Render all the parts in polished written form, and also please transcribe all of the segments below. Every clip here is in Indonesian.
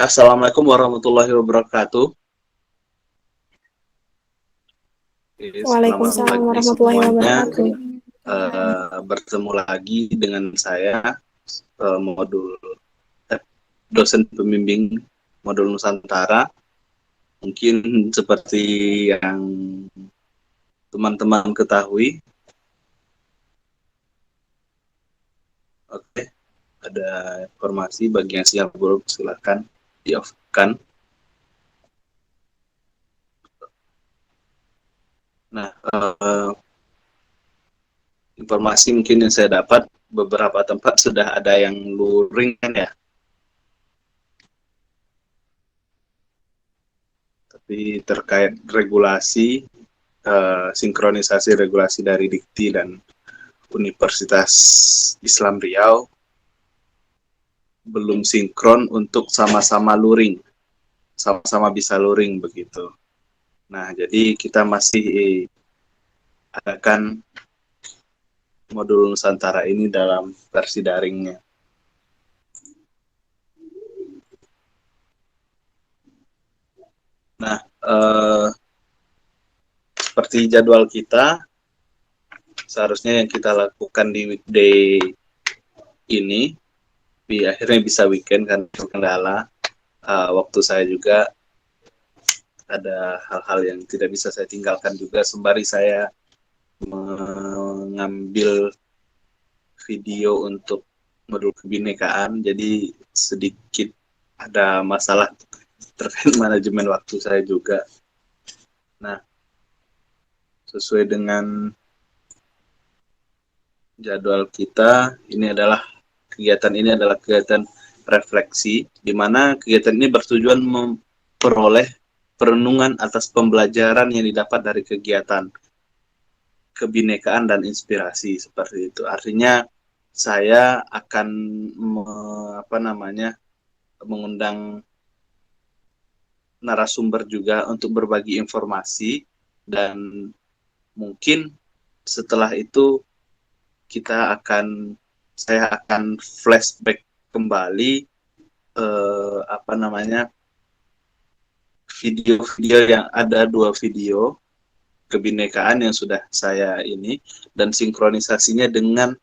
Assalamualaikum warahmatullahi wabarakatuh. Selamat Waalaikumsalam pagi warahmatullahi semuanya. wabarakatuh. Bertemu lagi dengan saya, modul dosen pembimbing modul Nusantara. Mungkin seperti yang teman-teman ketahui, oke, ada informasi bagi yang siap buruk silakan di-off-kan. Nah, informasi mungkin yang saya dapat, beberapa tempat sudah ada yang luring kan ya, tapi terkait regulasi, sinkronisasi regulasi dari Dikti dan Universitas Islam Riau belum sinkron untuk sama-sama luring, sama-sama bisa luring begitu. Nah, jadi kita masih adakan modul Nusantara ini dalam versi daringnya. Nah, seperti jadwal kita, seharusnya yang kita lakukan di weekday ini, akhirnya bisa weekend kan kendala. Waktu saya juga ada hal-hal yang tidak bisa saya tinggalkan juga sembari saya mengambil video untuk modul kebinekaan, jadi sedikit ada masalah terkait manajemen waktu saya juga. Nah, sesuai dengan jadwal kita, kegiatan ini adalah kegiatan refleksi, di mana kegiatan ini bertujuan memperoleh perenungan atas pembelajaran yang didapat dari kegiatan kebinekaan dan inspirasi seperti itu. Artinya saya akan mengundang narasumber juga untuk berbagi informasi, dan mungkin setelah itu saya akan flashback kembali video-video yang ada, 2 video kebinekaan yang sudah saya ini, dan sinkronisasinya dengan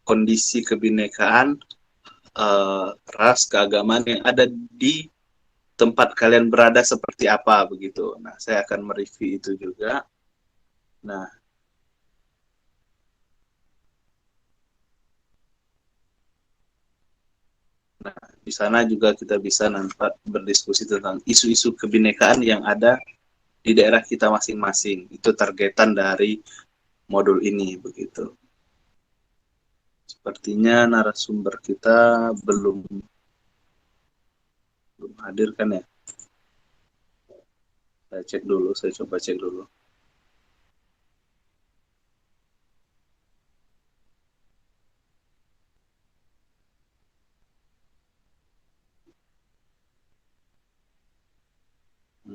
kondisi kebinekaan, ras, keagamaan yang ada di tempat kalian berada seperti apa begitu. Nah, saya akan mereview itu juga. Nah, di sana juga kita bisa nampak berdiskusi tentang isu-isu kebinekaan yang ada di daerah kita masing-masing. Itu targetan dari modul ini begitu. Sepertinya narasumber kita belum hadir kan ya? Saya coba cek dulu.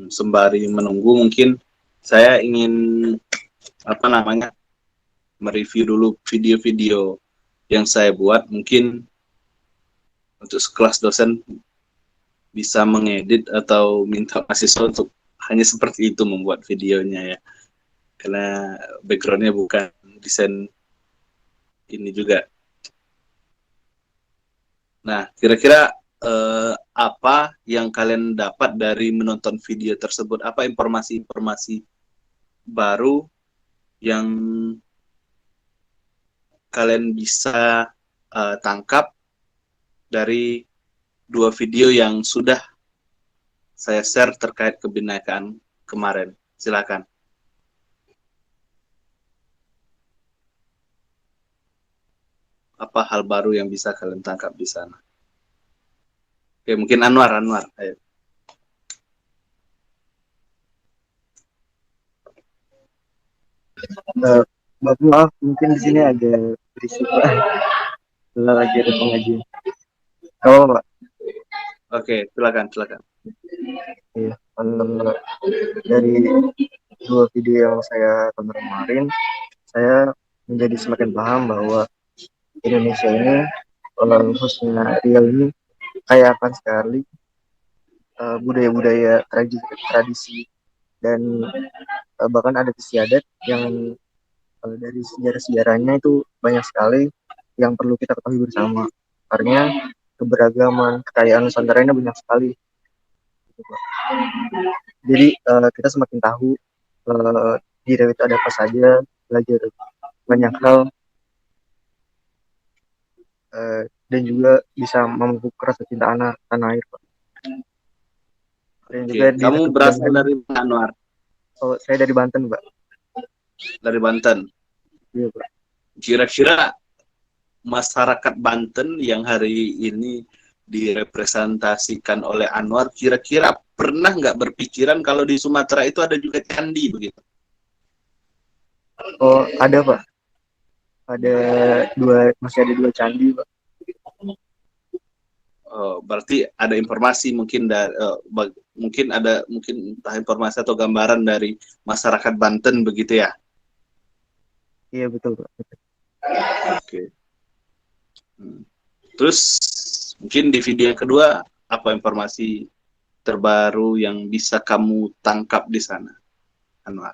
Sembari menunggu, mungkin saya ingin mereview dulu video-video yang saya buat. Mungkin untuk sekelas dosen bisa mengedit atau minta mahasiswa untuk hanya seperti itu membuat videonya ya, karena backgroundnya bukan desain ini juga. Nah, kira-kira apa yang kalian dapat dari menonton video tersebut? Apa informasi-informasi baru yang kalian bisa tangkap dari 2 video yang sudah saya share terkait kebinekaan kemarin? Silakan. Apa hal baru yang bisa kalian tangkap di sana? Oke, mungkin Anwar, ayo. Maaf, mungkin di sini agak berisik Pak. Lagi ada pengajian. Kalau Pak, Oke, silakan. ya, dari 2 video yang saya tonton kemarin, saya menjadi semakin paham bahwa Indonesia ini, khususnya Riau ini, kaya akan sekali budaya-budaya tradisi dan bahkan adat istiadat yang dari sejarah-sejarahnya itu banyak sekali yang perlu kita ketahui bersama. Karena keberagaman kekayaan Nusantara ini banyak sekali. Jadi kita semakin tahu di Riau itu ada apa saja, belajar banyak hal, dan juga bisa memupuk rasa cinta tanah air, Pak. Dan Oke, juga kamu berasal dilain, dari mana, Anwar? oh, saya dari Banten, Pak. Dari Banten. Iya, Pak. Kira-kira masyarakat Banten yang hari ini direpresentasikan oleh Anwar, kira-kira pernah nggak berpikiran kalau di Sumatera itu ada juga candi begitu? Oh, ada, Pak. Masih ada 2 candi, Pak. Berarti ada informasi mungkin dari mungkin entah informasi atau gambaran dari masyarakat Banten begitu ya? Iya, betul, Pak. Oke. Terus mungkin di video yang kedua apa informasi terbaru yang bisa kamu tangkap di sana, Anwar?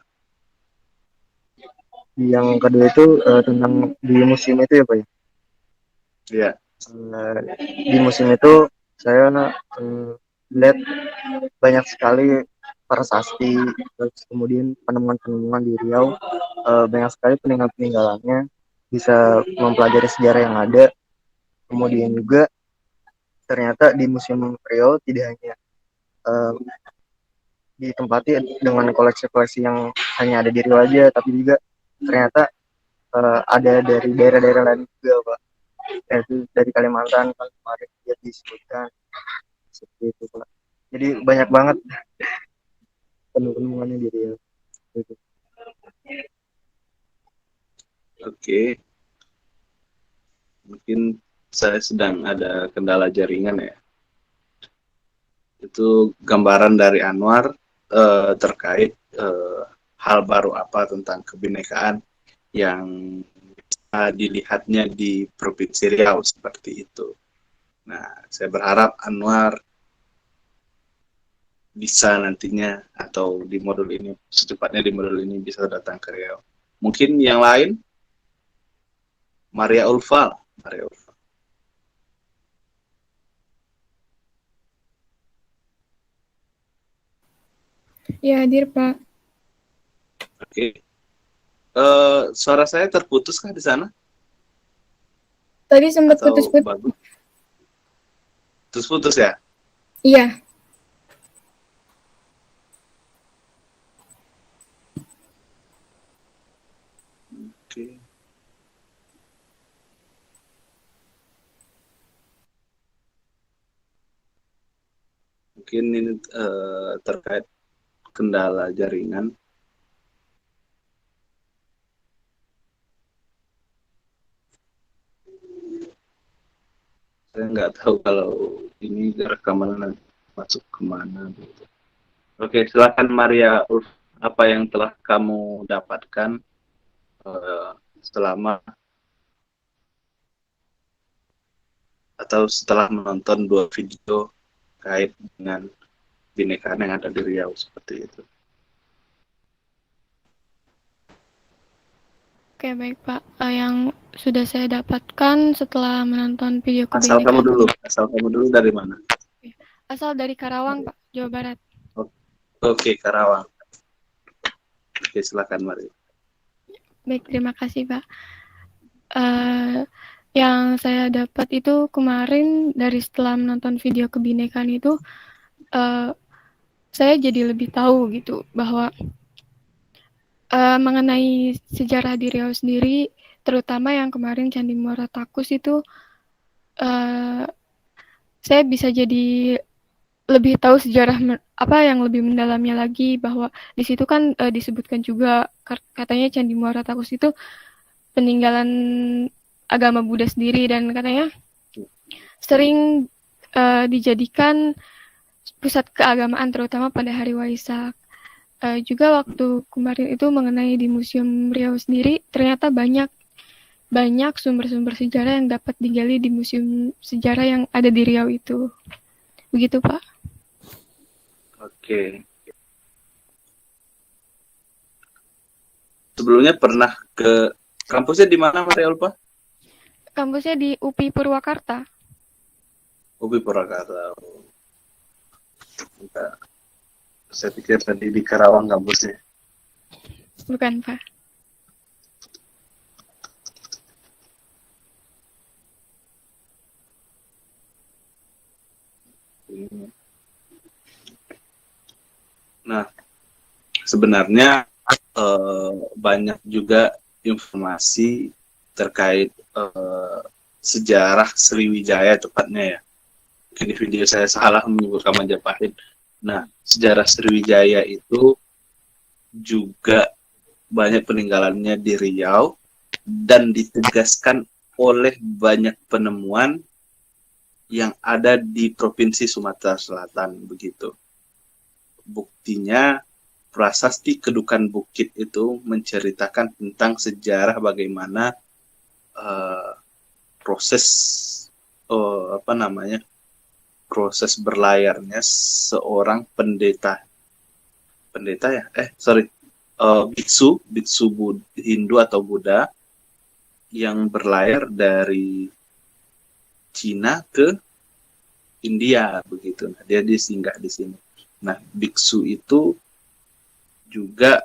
Yang kedua itu tentang di museum itu ya, Pak ya. Iya. Di museum itu saya lihat banyak sekali prasasti, terus kemudian penemuan-penemuan di Riau, banyak sekali peninggalan-peninggalannya, bisa mempelajari sejarah yang ada. Kemudian juga ternyata di Museum Riau tidak hanya ditempati dengan koleksi-koleksi yang hanya ada di Riau aja, tapi juga ternyata ada dari daerah-daerah lain juga, Pak. Yaitu dari Kalimantan, kan kemarin dia disebutkan seperti itu, Pak. Jadi banyak banget penemuannya di Riau. Gitu. Oke. Mungkin saya sedang ada kendala jaringan ya. Itu gambaran dari Anwar terkait hal baru apa tentang kebinekaan yang dilihatnya di Provinsi Riau seperti itu. Nah, saya berharap Anwar bisa nantinya atau di modul ini secepatnya di modul ini bisa datang ke Riau. Mungkin yang lain, Maria Ulfa. Ya, hadir, Pak. Oke. Suara saya terputus kah di sana? Tadi sempat Atau putus-putus. bagus? Putus-putus ya? Iya. Oke. Mungkin ini terkait kendala jaringan. Saya nggak tahu kalau ini rekaman masuk kemana. Gitu. Oke, silakan Maria Ulf, apa yang telah kamu dapatkan selama atau setelah menonton 2 video kait dengan binekaan yang ada di Riau seperti itu. Oke, baik, Pak. Yang sudah saya dapatkan setelah menonton video Asal kebinekaan. kamu dulu dari mana? Asal dari Karawang, Pak, Jawa Barat. Oke, Karawang. Oke, silakan Maria. Baik, terima kasih, Pak. Yang saya dapat itu kemarin dari setelah menonton video kebinekaan itu, saya jadi lebih tahu gitu bahwa mengenai sejarah di Riau sendiri, terutama yang kemarin Candi Muara Takus itu, saya bisa jadi lebih tahu sejarah apa yang lebih mendalamnya lagi, bahwa di situ kan disebutkan juga katanya Candi Muara Takus itu peninggalan agama Buddha sendiri, dan katanya sering dijadikan pusat keagamaan terutama pada hari Waisak. Juga waktu kemarin itu mengenai di Museum Riau sendiri, ternyata banyak sumber-sumber sejarah yang dapat digali di museum sejarah yang ada di Riau itu. Begitu, Pak. Oke. Sebelumnya pernah ke kampusnya di mana, Maria Ulfa? Kampusnya di UPI Purwakarta. UPI Purwakarta. Enggak. Saya pikir tadi di Karawang kampusnya. Bukan, Pak. Nah, sebenarnya banyak juga informasi terkait sejarah Sriwijaya tepatnya ya. Mungkin di video saya salah menyebutkan Majapahit. Nah, sejarah Sriwijaya itu juga banyak peninggalannya di Riau dan ditegaskan oleh banyak penemuan yang ada di Provinsi Sumatera Selatan begitu. Buktinya prasasti Kedukan Bukit itu menceritakan tentang sejarah bagaimana proses proses berlayarnya seorang biksu Hindu atau Buddha yang berlayar dari Cina ke India begitu. Nah, dia singgah di sini. Nah, biksu itu juga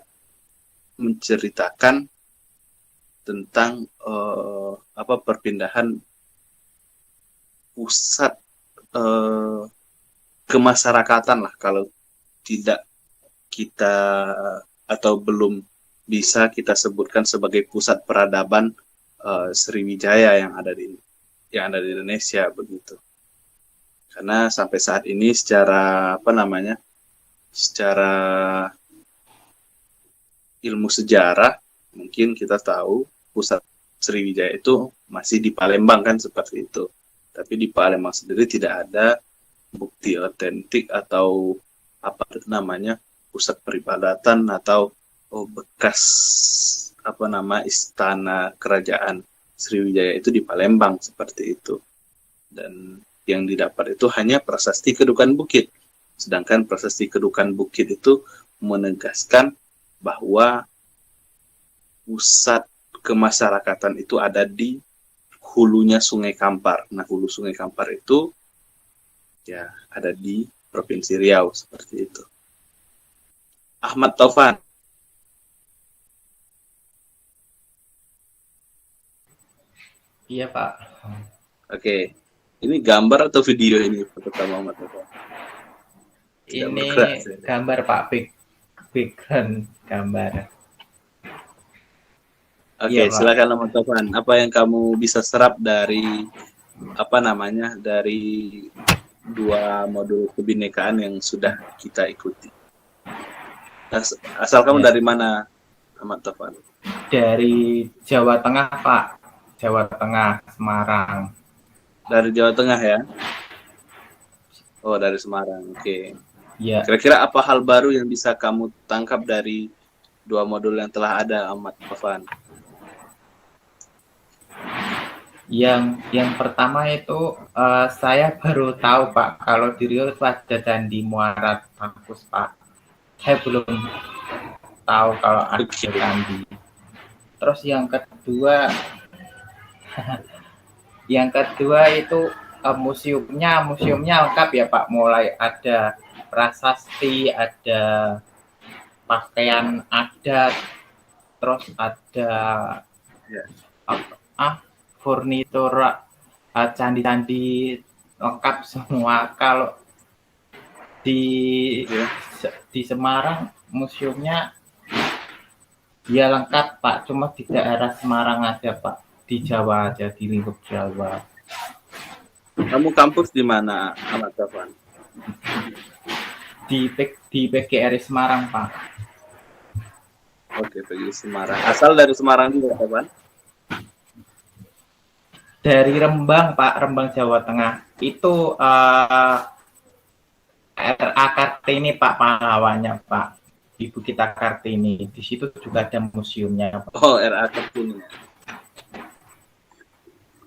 menceritakan tentang perpindahan pusat kemasyarakatan lah, kalau tidak kita atau belum bisa kita sebutkan sebagai pusat peradaban Sriwijaya yang ada di Indonesia begitu. Karena sampai saat ini secara ilmu sejarah mungkin kita tahu pusat Sriwijaya itu masih di Palembang kan, seperti itu. Tapi di Palembang sendiri tidak ada bukti otentik atau pusat peribadatan atau bekas istana kerajaan Sriwijaya itu di Palembang seperti itu. Dan yang didapat itu hanya prasasti Kedukan Bukit. Sedangkan prasasti Kedukan Bukit itu menegaskan bahwa pusat kemasyarakatan itu ada di hulunya Sungai Kampar. Nah, hulu Sungai Kampar itu ya ada di Provinsi Riau seperti itu. Ahmad Taufan. Iya, Pak. Oke. Ini gambar atau video ini pertama Ahmad Taufan? Ini gambar, Pak. Background gambar. Oke, Iya, Pak. silakan Ahmad Taufan. Apa yang kamu bisa serap dari dari dua modul kebinekaan yang sudah kita ikuti? Asal kamu dari mana, Ahmad Taufan? Dari Jawa Tengah, Pak. Jawa Tengah, Semarang. Dari Jawa Tengah ya? Oh, dari Semarang. Oke. Ya. Kira-kira apa hal baru yang bisa kamu tangkap dari dua modul yang telah ada, Ahmad Taufan? Yang pertama itu saya baru tahu, Pak, kalau di Riau itu ada Candi Muara Takus, Pak. Saya belum tahu kalau ada candi. Terus yang kedua itu museumnya lengkap ya, Pak. Mulai ada prasasti, ada pakaian adat, terus ada furnitur, candi-candi lengkap semua. Kalau di Semarang museumnya ya lengkap, Pak, cuma di daerah Semarang aja, Pak, di Jawa aja, di lingkup Jawa. Kamu kampus di mana, Ahmad Taufan? Di PGRI Semarang, Pak. Oke, PGRI Semarang. Asal dari Semarang juga, Taufan? Dari Rembang, Pak, Rembang, Jawa Tengah. Itu RA Kartini, Pak, pahlawannya, Pak. Ibu kita Kartini. Di situ juga ada museumnya, Pak. Oh, RA Kartini.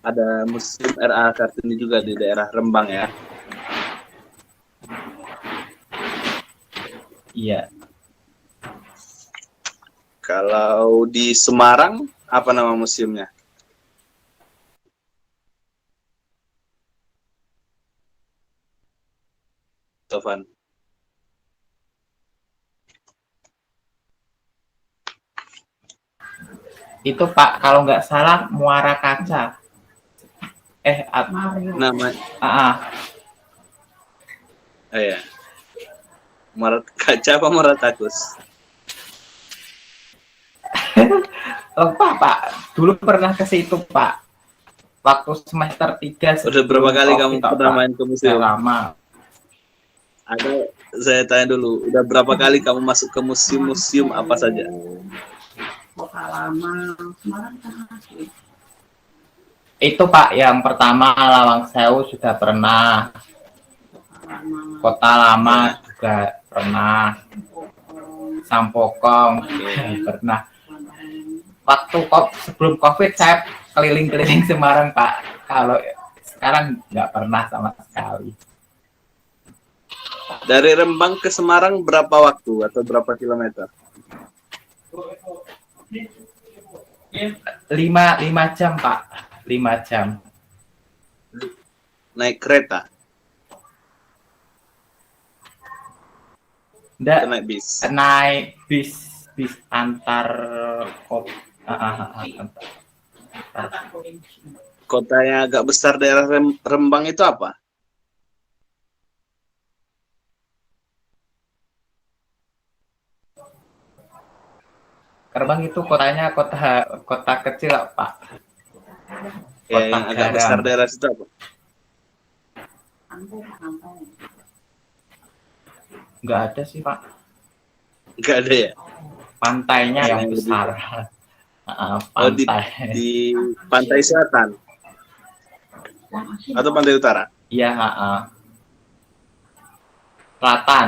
Ada museum RA Kartini juga di daerah Rembang ya. Iya. Kalau di Semarang, apa nama museumnya? Tovan. Itu Pak, kalau nggak salah Muara Kaca. Nama, ya. Muara Kaca apa Muara Takus? Pak, dulu pernah ke situ Pak. Waktu semester 3 Udah berapa kali kamu pernah Pak. main ke museum? Udah lama. Ada, saya tanya dulu, udah berapa kali kamu masuk ke museum-museum apa saja? Itu Pak, yang pertama Lawang Sewu sudah pernah. Kota Lama juga pernah. Sampokong pernah. Waktu sebelum COVID saya keliling-keliling Semarang Pak. Kalau sekarang nggak pernah sama sekali. Dari Rembang ke Semarang berapa waktu atau berapa kilometer? 5 jam Pak. 5 jam. Naik kereta? Nggak, Naik bis? naik bis antar kota. Kota yang agak besar daerah Rembang itu apa? Rembang itu kotanya kota kecil Pak. Ya, yang agak besar daerah situ apa? Nggak ada sih Pak. Nggak ada ya? Pantainya yang besar. Pantai. Di pantai selatan atau pantai utara? Iya, selatan.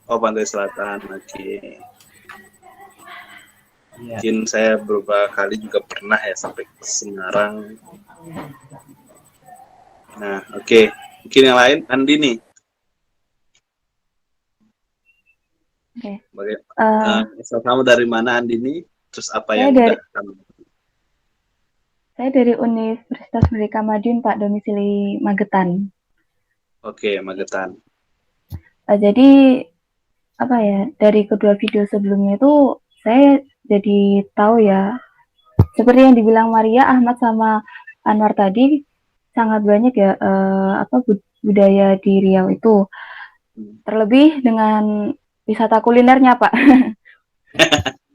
Oh, pantai selatan. Oke. Ya. Mungkin saya beberapa kali juga pernah ya sampai ke Semarang. Nah, oke. Mungkin yang lain, Andini. Oke. Asal kamu dari mana, Andini? Terus apa yang Saya udah kamu? Saya dari Universitas Merdeka Madiun, Pak, domisili Magetan. Oke, Magetan. Jadi apa ya, dari kedua video sebelumnya itu saya jadi tahu ya, seperti yang dibilang Maria, Ahmad sama Anwar tadi, sangat banyak ya budaya di Riau itu. Terlebih dengan wisata kulinernya, Pak.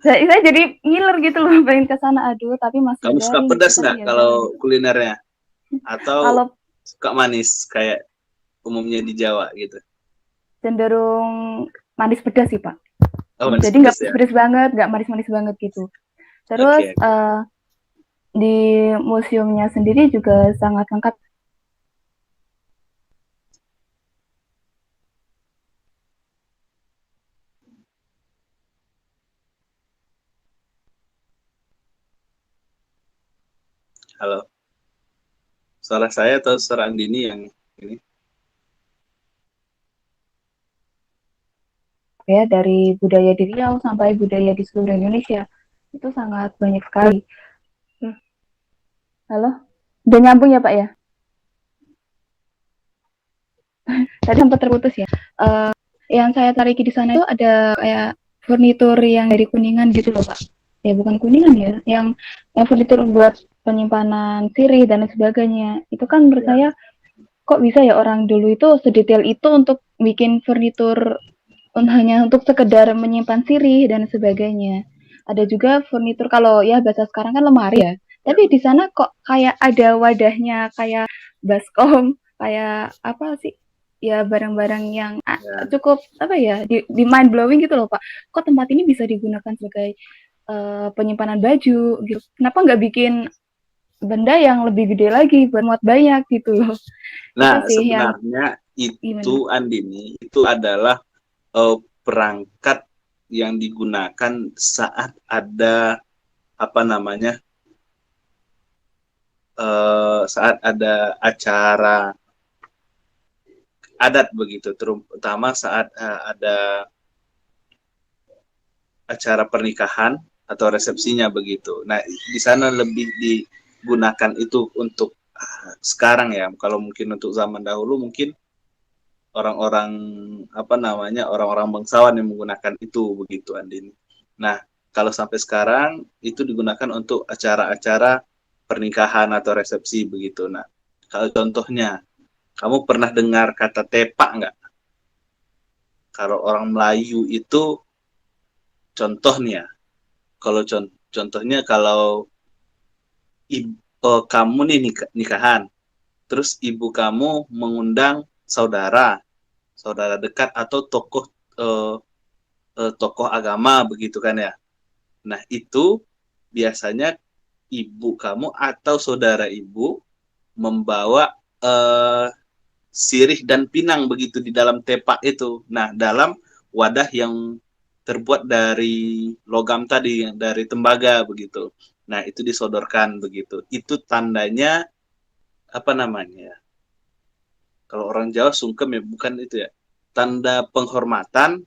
saya jadi ngiler gitu loh, pengen ke sana. Aduh, tapi masih Kamu suka pedas nggak ya, kalau kulinernya? Atau kalau suka manis kayak umumnya di Jawa gitu? Cenderung manis pedas sih Pak. Oh, manis jadi nggak pedas, pedas banget, nggak manis-manis banget gitu. Terus di museumnya sendiri juga sangat lengkap. Halo. Suara saya atau suara Andini yang ini? Ya, dari budaya di Riau sampai budaya di seluruh Indonesia itu sangat banyak sekali. Halo, udah nyambung ya Pak ya? Tadi sempat terputus ya. Yang saya tarik di sana itu ada kayak furnitur yang dari Kuningan gitu loh Pak. Ya bukan Kuningan ya, yang furnitur buat penyimpanan sirih dan sebagainya. Itu kan menurut saya kok bisa ya orang dulu itu sedetail itu untuk bikin furnitur hanya untuk sekedar menyimpan sirih dan sebagainya. Ada juga furnitur kalau ya bahasa sekarang kan lemari ya. Tapi di sana kok kayak ada wadahnya kayak baskom, kayak apa sih? Ya barang-barang yang cukup apa ya di mind blowing gitu loh Pak. Kok tempat ini bisa digunakan sebagai penyimpanan baju gitu. Kenapa nggak bikin benda yang lebih gede lagi buat muat banyak gitu loh. Nah, itu sih sebenarnya itu Andini itu adalah perangkat yang digunakan saat ada apa namanya saat ada acara adat begitu, terutama saat ada acara pernikahan atau resepsinya begitu. Nah, di sana lebih digunakan itu untuk sekarang ya. Kalau mungkin untuk zaman dahulu mungkin orang-orang orang-orang bangsawan yang menggunakan itu begitu, Andin. Nah, kalau sampai sekarang itu digunakan untuk acara-acara pernikahan atau resepsi begitu. Nah, kalau contohnya, kamu pernah dengar kata tepak nggak? Kalau orang Melayu itu contohnya, kalau contohnya kalau kamu nih nikahan, terus ibu kamu mengundang saudara dekat atau tokoh agama begitu kan ya. Nah, itu biasanya ibu kamu atau saudara ibu membawa sirih dan pinang begitu di dalam tepak itu. Nah, dalam wadah yang terbuat dari logam tadi, dari tembaga begitu. Nah, itu disodorkan begitu. Itu tandanya apa namanya? Kalau orang Jawa sungkem ya, bukan itu ya. Tanda penghormatan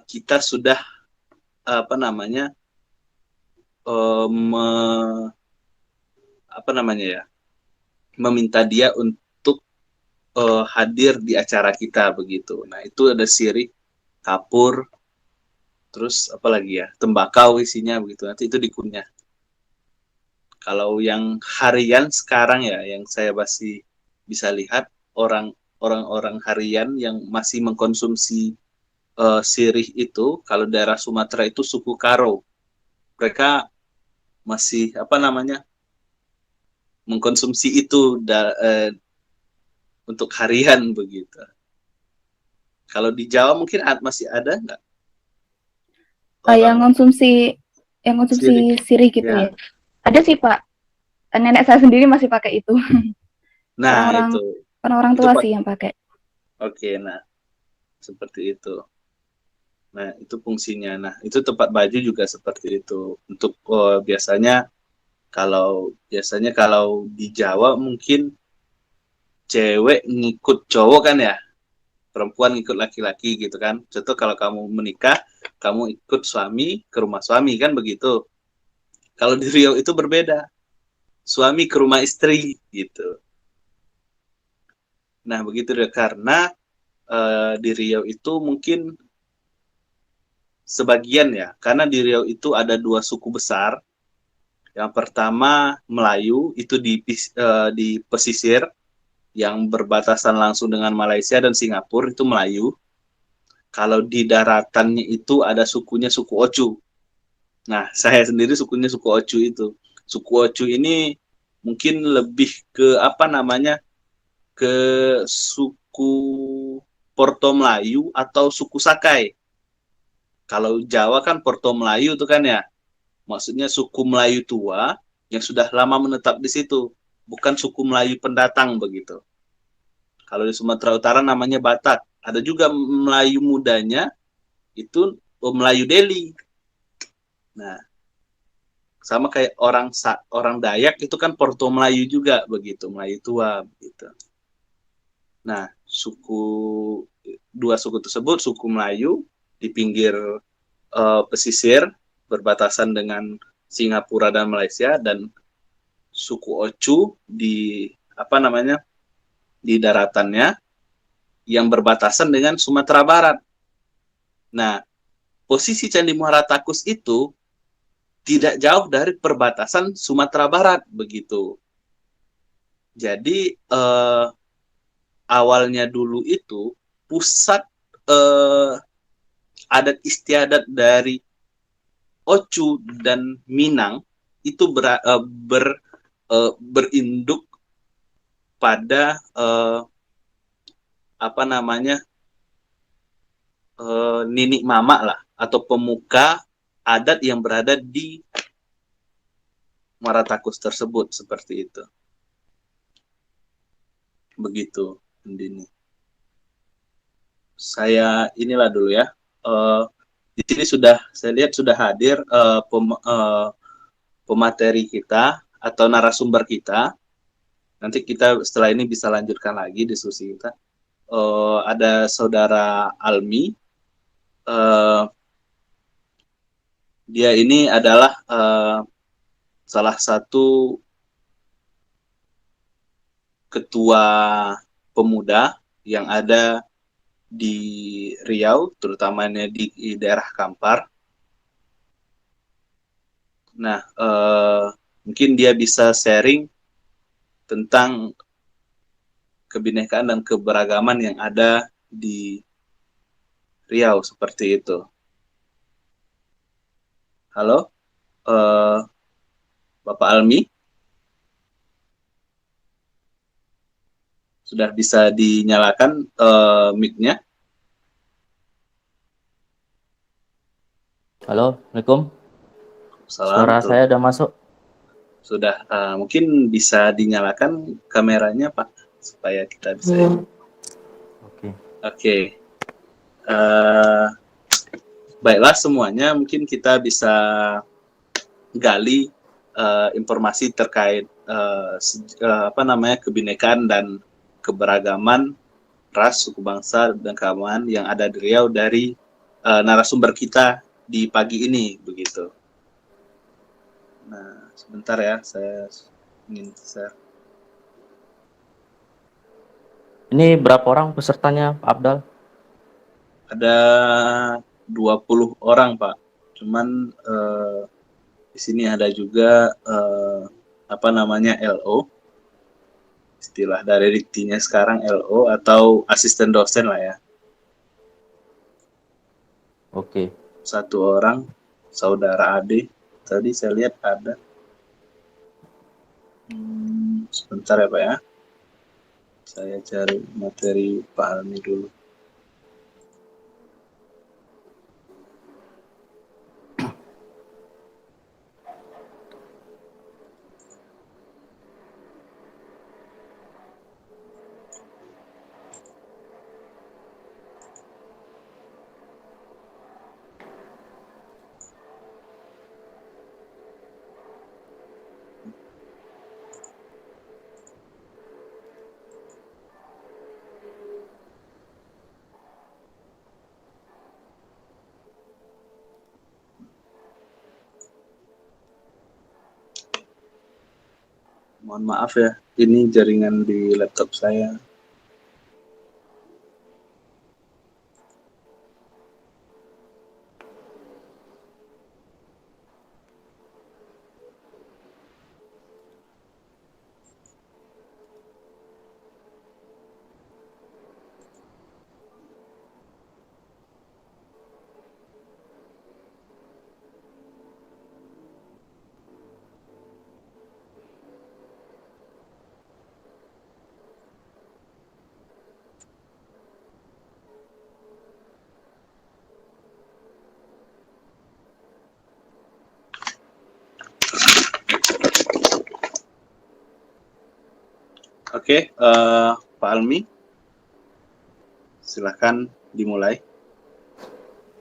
kita sudah meminta dia untuk hadir di acara kita begitu. Nah, itu ada sirih, kapur, terus apalagi ya, tembakau isinya begitu. Nanti itu dikunyah. Kalau yang harian sekarang ya, yang saya masih bisa lihat orang-orang harian yang masih mengkonsumsi sirih itu, kalau daerah Sumatera itu suku Karo. Mereka masih mengkonsumsi itu untuk harian begitu. Kalau di Jawa mungkin masih ada nggak? Yang konsumsi sirih gitu ya. Ada sih Pak. Nenek saya sendiri masih pakai itu. Nah, orang tua sih yang pakai. Oke, nah seperti itu. Nah, itu fungsinya. Nah, itu tempat baju juga seperti itu. Untuk biasanya kalau di Jawa mungkin cewek ngikut cowok kan ya, perempuan ngikut laki-laki gitu kan. Contoh kalau kamu menikah, kamu ikut suami ke rumah suami kan begitu. Kalau di Riau itu berbeda, suami ke rumah istri gitu. Nah, begitu deh, karena di Riau itu mungkin sebagian ya, karena di Riau itu ada 2 suku besar. Yang pertama Melayu, itu di pesisir yang berbatasan langsung dengan Malaysia dan Singapura, itu Melayu. Kalau di daratannya itu ada sukunya suku Ochu. Nah, saya sendiri sukunya suku Ochu itu. Suku Ochu ini mungkin lebih ke ke suku Porto Melayu atau suku Sakai. Kalau Jawa kan Porto Melayu itu kan ya, maksudnya suku Melayu tua yang sudah lama menetap di situ, bukan suku Melayu pendatang begitu. Kalau di Sumatera Utara namanya Batak. Ada juga Melayu mudanya, itu Melayu Deli. Nah, sama kayak orang Dayak itu kan Porto Melayu juga begitu, Melayu tua begitu. Nah, 2 suku tersebut, suku Melayu di pinggir pesisir berbatasan dengan Singapura dan Malaysia, dan suku Ochu di di daratannya yang berbatasan dengan Sumatera Barat. Nah, posisi Candi Muara Takus itu tidak jauh dari perbatasan Sumatera Barat begitu. Jadi awalnya dulu itu pusat adat istiadat dari Ochu dan Minang itu berinduk pada ninik mama lah, atau pemuka adat yang berada di Muara Takus tersebut, seperti itu. Begitu, Andini. Saya inilah dulu ya. Di sini saya lihat sudah hadir pemateri kita atau narasumber kita. Nanti kita setelah ini bisa lanjutkan lagi diskusi kita. ada saudara Almi. Dia ini adalah salah satu ketua pemuda yang ada di Riau, terutamanya di daerah Kampar. Nah, mungkin dia bisa sharing tentang kebinekaan dan keberagaman yang ada di Riau, seperti itu. Halo, Bapak Almi? Sudah bisa dinyalakan mic-nya? Halo, Assalamualaikum. Salam. Suara saya udah masuk? Sudah, mungkin bisa dinyalakan kameranya, Pak, supaya kita bisa. Oke. Oke. Baiklah semuanya, mungkin kita bisa gali informasi terkait kebinekaan dan keberagaman ras, suku bangsa, dan keagamaan yang ada di Riau dari narasumber kita di pagi ini, begitu. Nah, sebentar ya, saya ingin share. Ini berapa orang pesertanya, Pak Abdal? Ada 20 orang, Pak. Cuman di sini ada juga LO. Istilah dari diktinya sekarang LO atau asisten dosen lah ya. Oke. Satu orang, saudara Ade. Tadi saya lihat ada. Sebentar ya, Pak ya. Saya cari materi Pak Almi dulu. Mohon maaf ya, ini jaringan di laptop saya. Oke, Pak Almi, silakan dimulai.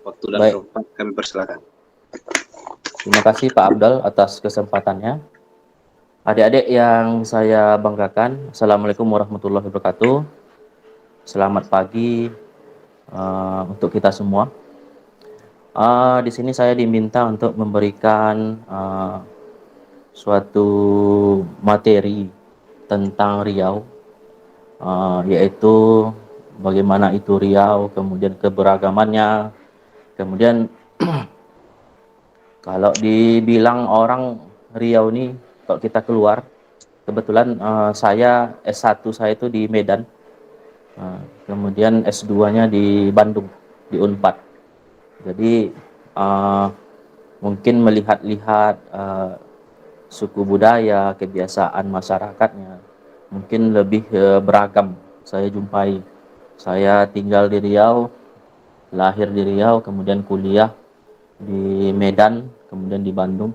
Waktu dan Baik. tempat kami persilakan. Terima kasih Pak Abdal atas kesempatannya. Adik-adik yang saya banggakan, Assalamualaikum warahmatullahi wabarakatuh. Selamat pagi untuk kita semua. Di sini saya diminta untuk memberikan suatu materi tentang Riau, yaitu bagaimana itu Riau, kemudian keberagamannya, kemudian kalau dibilang orang Riau ini, kalau kita keluar, kebetulan saya S1 saya itu di Medan, kemudian S2-nya di Bandung, di Unpad. Jadi mungkin melihat-lihat suku budaya, kebiasaan masyarakatnya, mungkin lebih beragam saya jumpai. Saya tinggal di Riau, lahir di Riau, kemudian kuliah di Medan, kemudian di Bandung.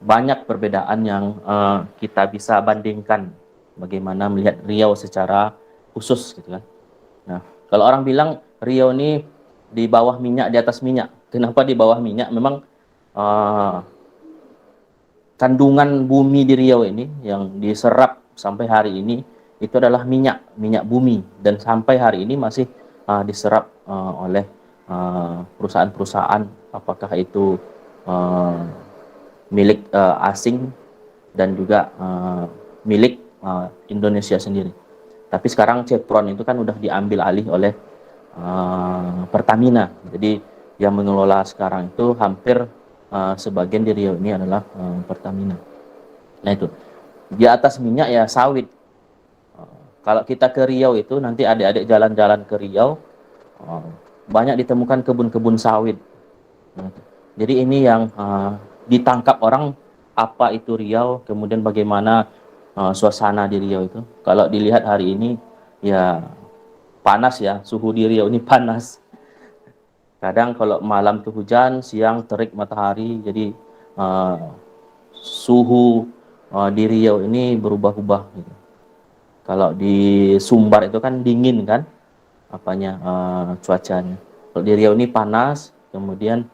Banyak perbedaan yang kita bisa bandingkan bagaimana melihat Riau secara khusus gitu kan. Nah, kalau orang bilang Riau ini di bawah minyak, di atas minyak. Kenapa di bawah minyak? Memang kandungan bumi di Riau ini yang diserap sampai hari ini itu adalah minyak bumi, dan sampai hari ini masih diserap oleh perusahaan-perusahaan, apakah itu milik asing dan juga milik Indonesia sendiri. Tapi sekarang Chevron itu kan udah diambil alih oleh Pertamina. Jadi yang mengelola sekarang itu hampir sebagian di Riau ini adalah Pertamina. Nah itu, di atas minyak ya sawit. Kalau kita ke Riau itu, nanti adik-adik jalan-jalan ke Riau, banyak ditemukan kebun-kebun sawit. Nah, jadi ini yang ditangkap orang, apa itu Riau, kemudian bagaimana suasana di Riau itu. Kalau dilihat hari ini, ya panas ya, suhu di Riau ini panas. Kadang kalau malam tuh hujan, siang terik matahari, jadi suhu di Riau ini berubah-ubah gitu. Kalau di Sumbar itu kan dingin kan, cuacanya. Kalau di Riau ini panas, kemudian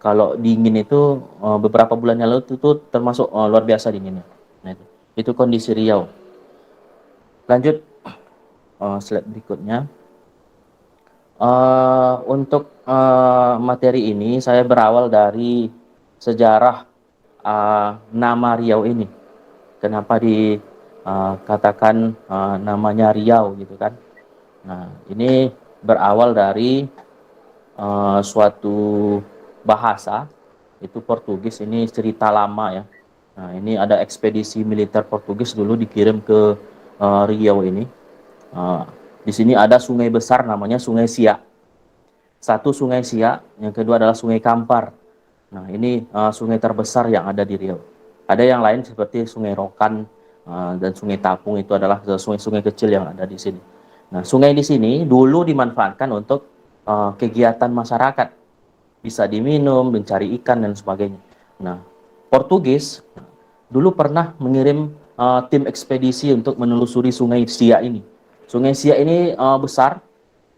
kalau dingin itu beberapa bulan yang lalu itu termasuk luar biasa dinginnya. Nah itu kondisi Riau. Lanjut slide berikutnya. Untuk materi ini saya berawal dari sejarah nama Riau ini. Kenapa dikatakan namanya Riau gitu kan? Nah, ini berawal dari suatu bahasa, itu Portugis, ini cerita lama ya. Nah, ini ada ekspedisi militer Portugis dulu dikirim ke Riau ini. Di sini ada sungai besar namanya Sungai Siak. Satu Sungai Siak, yang kedua adalah Sungai Kampar. Nah, ini sungai terbesar yang ada di Riau. Ada yang lain seperti Sungai Rokan dan Sungai Tapung, itu adalah sungai-sungai kecil yang ada di sini. Nah, sungai di sini dulu dimanfaatkan untuk kegiatan masyarakat. Bisa diminum, mencari ikan, dan sebagainya. Nah, Portugis dulu pernah mengirim tim ekspedisi untuk menelusuri Sungai Siak ini. Sungai Siak ini besar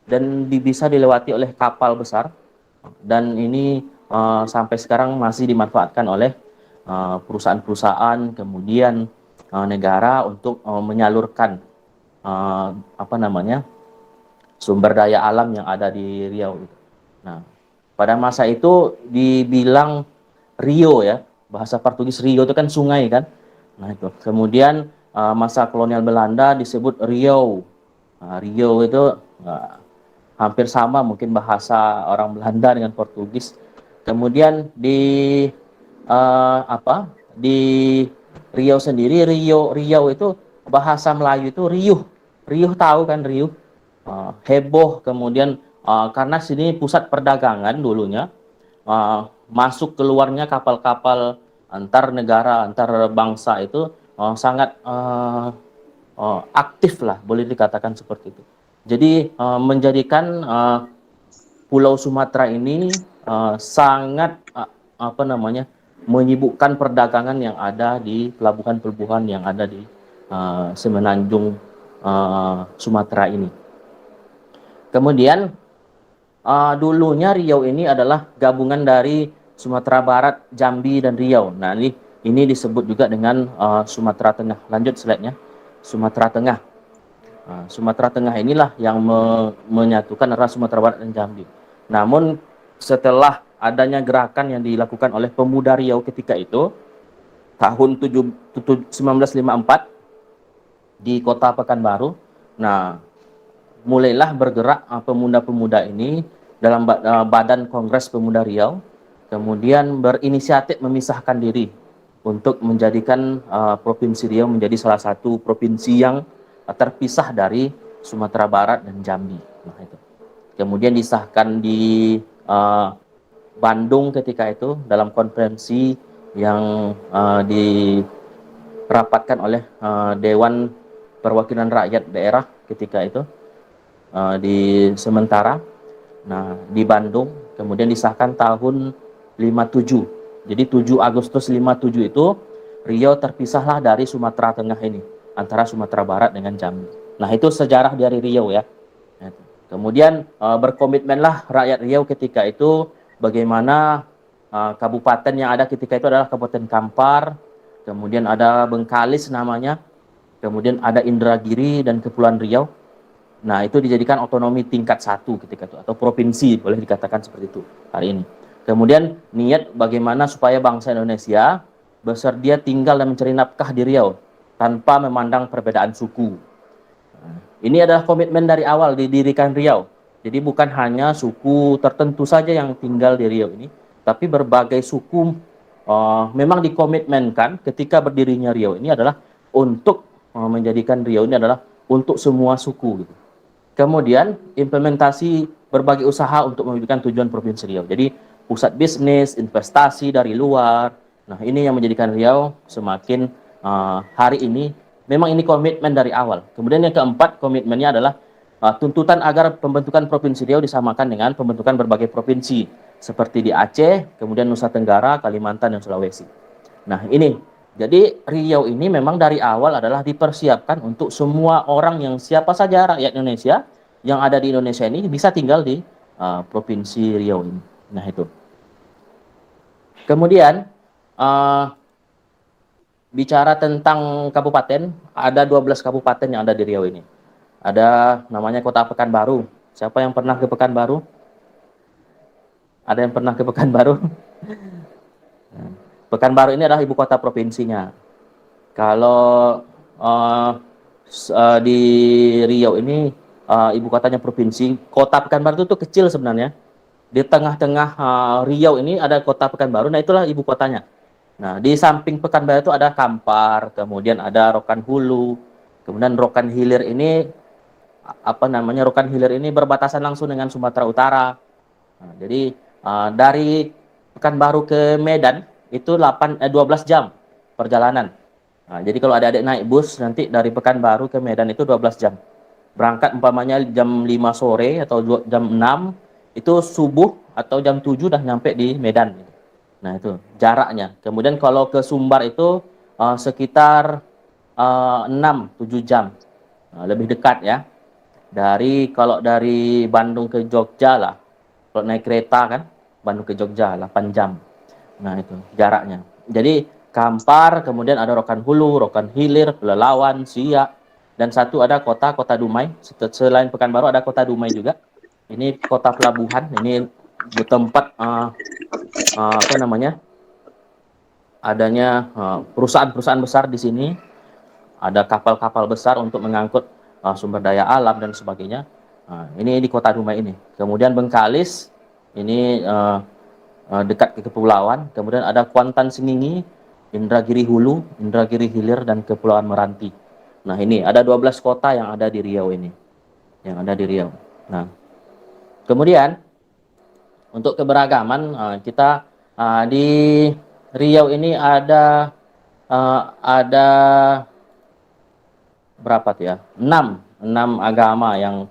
dan bisa dilewati oleh kapal besar, dan ini sampai sekarang masih dimanfaatkan oleh perusahaan-perusahaan, kemudian negara untuk menyalurkan sumber daya alam yang ada di Riau. Nah, pada masa itu dibilang Rio ya, bahasa Portugis Rio itu kan sungai kan. Nah itu, kemudian masa kolonial Belanda disebut Riau. Nah, Rio itu hampir sama mungkin bahasa orang Belanda dengan Portugis. Kemudian di Riau sendiri, Riau itu bahasa Melayu itu riuh. Riuh tahu kan riuh? Heboh. Kemudian karena sini pusat perdagangan dulunya, masuk keluarnya kapal-kapal antar negara, antar bangsa itu sangat aktif lah, boleh dikatakan seperti itu. Jadi menjadikan Pulau Sumatera ini sangat menyibukkan perdagangan yang ada di pelabuhan-pelabuhan yang ada di semenanjung Sumatera ini. Kemudian dulunya Riau ini adalah gabungan dari Sumatera Barat, Jambi, dan Riau. Nah, ini disebut juga dengan Sumatera Tengah. Lanjut slide-nya. Sumatera Tengah. Sumatera Tengah inilah yang menyatukan antara Sumatera Barat dan Jambi. Namun setelah adanya gerakan yang dilakukan oleh pemuda Riau ketika itu, tahun 1954 di Kota Pekanbaru, nah mulailah bergerak pemuda-pemuda ini dalam Badan Kongres Pemuda Riau, kemudian berinisiatif memisahkan diri untuk menjadikan Provinsi Riau menjadi salah satu provinsi yang terpisah dari Sumatera Barat dan Jambi. Nah, itu. Kemudian disahkan di Bandung ketika itu dalam konferensi yang dirapatkan oleh Dewan Perwakilan Rakyat Daerah ketika itu di sementara. Nah, di Bandung, kemudian disahkan tahun 57. Jadi 7 Agustus 57 itu Riau terpisahlah dari Sumatera Tengah ini, antara Sumatera Barat dengan Jambi. Nah, itu sejarah dari Riau ya. Kemudian berkomitmenlah rakyat Riau ketika itu bagaimana kabupaten yang ada ketika itu adalah Kabupaten Kampar, kemudian ada Bengkalis namanya, kemudian ada Indragiri dan Kepulauan Riau. Nah, itu dijadikan otonomi tingkat 1 ketika itu, atau provinsi, boleh dikatakan seperti itu hari ini. Kemudian niat bagaimana supaya bangsa Indonesia bersedia tinggal dan mencari nafkah di Riau tanpa memandang perbedaan suku. Ini adalah komitmen dari awal didirikan Riau. Jadi bukan hanya suku tertentu saja yang tinggal di Riau ini, tapi berbagai suku memang dikomitmenkan ketika berdirinya Riau ini adalah untuk menjadikan Riau ini adalah untuk semua suku gitu. Kemudian implementasi berbagai usaha untuk mewujudkan tujuan Provinsi Riau. Jadi pusat bisnis, investasi dari luar. Nah, ini yang menjadikan Riau semakin hari ini memang ini komitmen dari awal. Kemudian yang keempat, komitmennya adalah tuntutan agar pembentukan Provinsi Riau disamakan dengan pembentukan berbagai provinsi seperti di Aceh, kemudian Nusa Tenggara, Kalimantan, dan Sulawesi. Nah, ini jadi Riau ini memang dari awal adalah dipersiapkan untuk semua orang yang siapa saja rakyat Indonesia yang ada di Indonesia ini bisa tinggal di Provinsi Riau ini. Nah, itu. Kemudian bicara tentang kabupaten, ada 12 kabupaten yang ada di Riau ini. Ada namanya Kota Pekanbaru. Siapa yang pernah ke Pekanbaru? Ada yang pernah ke Pekanbaru? Pekanbaru ini adalah ibu kota provinsinya. Kalau di Riau ini ibu kotanya provinsi, kota Pekanbaru itu kecil sebenarnya. Di tengah-tengah Riau ini ada kota Pekanbaru, nah itulah ibu kotanya. Nah, di samping Pekanbaru itu ada Kampar, kemudian ada Rokan Hulu, kemudian Rokan Hilir ini Rokan Hilir ini berbatasan langsung dengan Sumatera Utara. Nah, jadi dari Pekanbaru ke Medan itu 12 jam perjalanan. Nah, jadi kalau adik-adik naik bus nanti dari Pekanbaru ke Medan itu 12 jam. Berangkat umpamanya jam 5 sore atau jam 6, itu subuh atau jam 7 udah nyampe di Medan. Nah, itu jaraknya. Kemudian kalau ke Sumbar itu sekitar 6-7 jam. Nah, lebih dekat ya. Kalau dari Bandung ke Jogja lah, kalau naik kereta kan, Bandung ke Jogja 8 jam. Nah, itu jaraknya. Jadi Kampar, kemudian ada Rokan Hulu, Rokan Hilir, Pelalawan, Siak, dan satu ada kota Dumai. Selain Pekanbaru ada kota Dumai juga. Ini kota pelabuhan, ini bertempat adanya perusahaan-perusahaan besar di sini. Ada kapal-kapal besar untuk mengangkut sumber daya alam dan sebagainya. Ini di kota Dumai ini. Kemudian Bengkalis, ini dekat ke kepulauan. Kemudian ada Kuantan Sengingi, Indragiri Hulu, Indragiri Hilir, dan Kepulauan Meranti. Nah, ini ada 12 kota yang ada di Riau ini. Yang ada di Riau. Nah, kemudian untuk keberagaman kita di Riau ini ada berapa tuh ya? 6 agama yang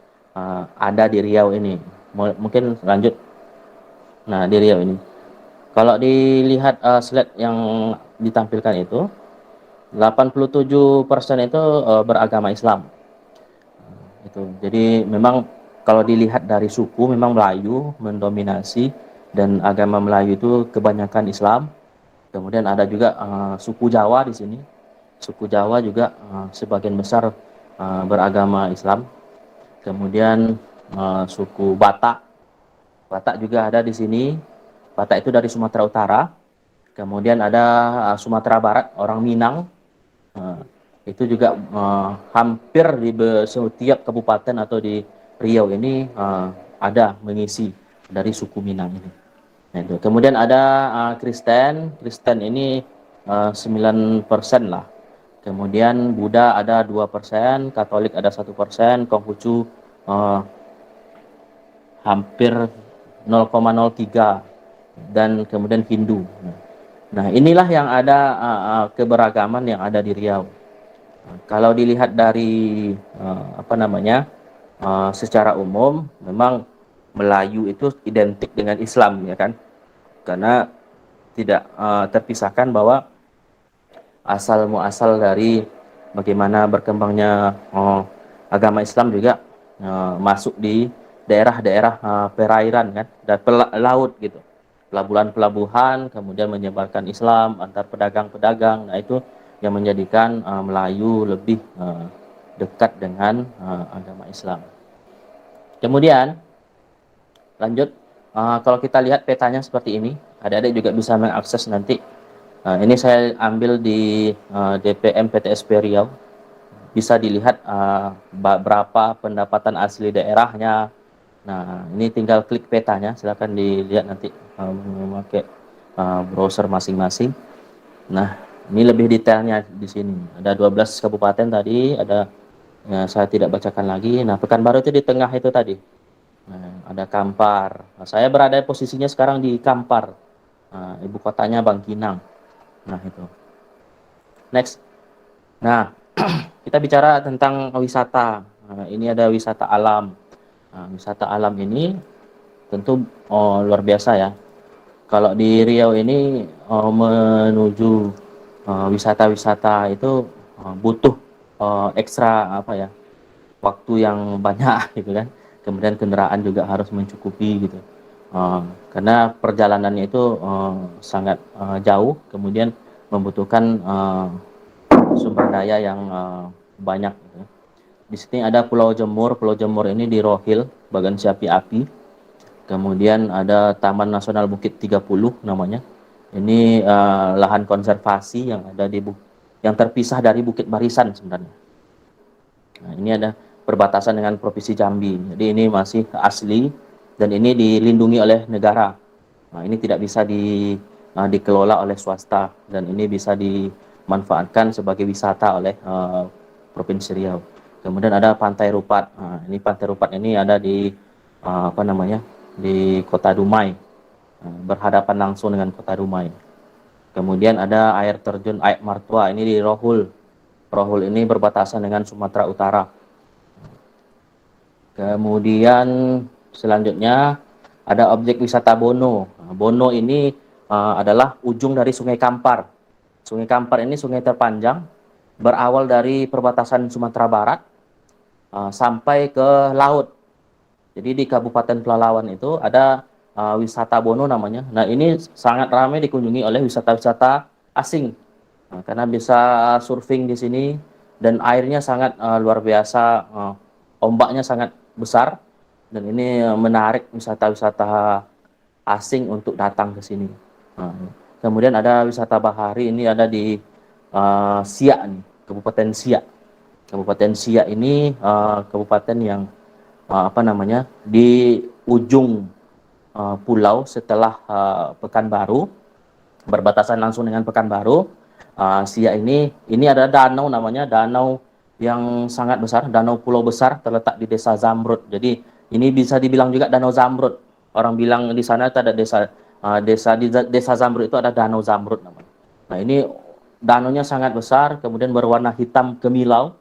ada di Riau ini. Mungkin lanjut. Nah, di Riau ini. Kalau dilihat slide yang ditampilkan itu, 87% itu beragama Islam. Itu. Jadi memang kalau dilihat dari suku memang Melayu mendominasi, dan agama Melayu itu kebanyakan Islam. Kemudian ada juga suku Jawa di sini. Suku Jawa juga sebagian besar beragama Islam. Kemudian suku Batak. Batak juga ada di sini. Batak itu dari Sumatera Utara. Kemudian ada Sumatera Barat, orang Minang. Itu juga hampir di setiap kabupaten atau di Riau ini ada mengisi dari suku Minang ini. Nah, itu. Kemudian ada Kristen. Kristen ini 9% lah. Kemudian Buddha ada 2%, Katolik ada 1%, Konghucu hampir 0,03, dan kemudian Hindu. Nah, inilah yang ada keberagaman yang ada di Riau. Kalau dilihat dari secara umum, memang Melayu itu identik dengan Islam, ya kan? Karena tidak terpisahkan bahwa asal muasal dari bagaimana berkembangnya agama Islam juga masuk di daerah-daerah perairan kan, dan laut gitu, pelabuhan-pelabuhan, kemudian menyebarkan Islam antar pedagang-pedagang. Nah, itu yang menjadikan Melayu lebih dekat dengan agama Islam. Kemudian lanjut, kalau kita lihat petanya seperti ini, adik-adik juga bisa mengakses nanti. Ini saya ambil di DPM PTSP Riau. Bisa dilihat berapa pendapatan asli daerahnya. Nah, ini tinggal klik petanya, silakan dilihat nanti memakai browser masing-masing. Nah, ini lebih detailnya di sini. Ada 12 kabupaten tadi, ada saya tidak bacakan lagi. Nah, Pekanbaru itu di tengah itu tadi. Nah, ada Kampar. Nah, saya berada posisinya sekarang di Kampar. Ibu kotanya Bangkinang. Nah, itu. Next. Nah, kita bicara tentang wisata. Nah, ini ada wisata alam. Nah, wisata alam ini tentu luar biasa ya. Kalau di Riau ini menuju wisata-wisata itu butuh ekstra apa ya, waktu yang banyak gitu kan. Kemudian kendaraan juga harus mencukupi gitu. Karena perjalanannya itu sangat jauh, kemudian membutuhkan sumber daya yang banyak. Gitu. Di sini ada Pulau Jemur. Pulau Jemur ini di Rohil, Bagan Siapi Api. Kemudian ada Taman Nasional Bukit 30 namanya. Ini lahan konservasi yang ada yang terpisah dari Bukit Barisan sebenarnya. Nah, ini ada perbatasan dengan Provinsi Jambi. Jadi ini masih asli dan ini dilindungi oleh negara. Nah, ini tidak bisa dikelola oleh swasta dan ini bisa dimanfaatkan sebagai wisata oleh Provinsi Riau. Kemudian ada Pantai Rupat. Nah, ini Pantai Rupat ini ada di di Kota Dumai, berhadapan langsung dengan Kota Dumai. Kemudian ada air terjun Aik Martua, ini di Rohul. Rohul ini berbatasan dengan Sumatera Utara. Kemudian selanjutnya ada objek wisata Bono. Bono ini adalah ujung dari Sungai Kampar. Sungai Kampar ini sungai terpanjang, berawal dari perbatasan Sumatera Barat sampai ke laut. Jadi di Kabupaten Pelalawan itu ada wisata Bono namanya. Nah, ini sangat ramai dikunjungi oleh wisata-wisata asing. Nah, karena bisa surfing di sini dan airnya sangat luar biasa, ombaknya sangat besar dan ini menarik wisata-wisata asing untuk datang ke sini. Nah, kemudian ada wisata bahari, ini ada di Siak nih, Kabupaten Siak. Kabupaten Siak ini kabupaten yang di ujung pulau setelah Pekanbaru, berbatasan langsung dengan Pekanbaru. Siak ini ada danau namanya, danau yang sangat besar, danau pulau besar terletak di Desa Zamrud. Jadi ini bisa dibilang juga Danau Zamrud. Orang bilang di sana itu ada desa Zamrud itu ada Danau Zamrud namanya. Nah, ini danaunya sangat besar, kemudian berwarna hitam kemilau.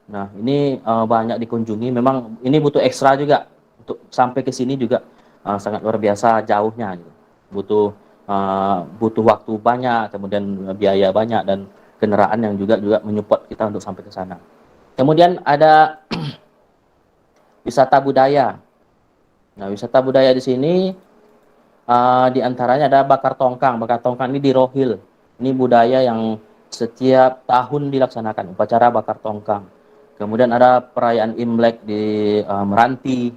Nah, ini banyak dikunjungi. Memang ini butuh ekstra juga untuk sampai ke sini juga sangat luar biasa jauhnya. Gitu. Butuh waktu banyak, kemudian biaya banyak dan kendaraan yang juga menyupport kita untuk sampai ke sana. Kemudian ada wisata budaya. Nah, wisata budaya di sini diantaranya ada bakar tongkang. Bakar tongkang ini di Rohil. Ini budaya yang setiap tahun dilaksanakan upacara bakar tongkang. Kemudian ada perayaan Imlek di Meranti.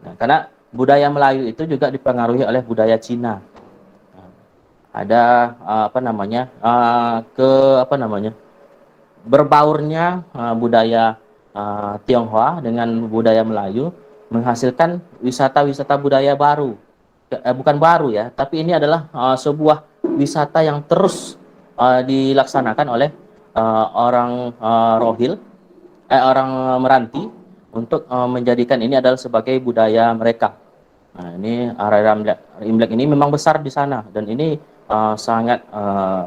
Nah, karena budaya Melayu itu juga dipengaruhi oleh budaya Cina. Ada berbaurnya budaya Tionghoa dengan budaya Melayu menghasilkan wisata-wisata budaya baru. Bukan baru ya, tapi ini adalah sebuah wisata yang terus dilaksanakan oleh orang Rohil, orang Meranti untuk menjadikan ini adalah sebagai budaya mereka. Nah, ini area Imlek ini memang besar di sana dan ini sangat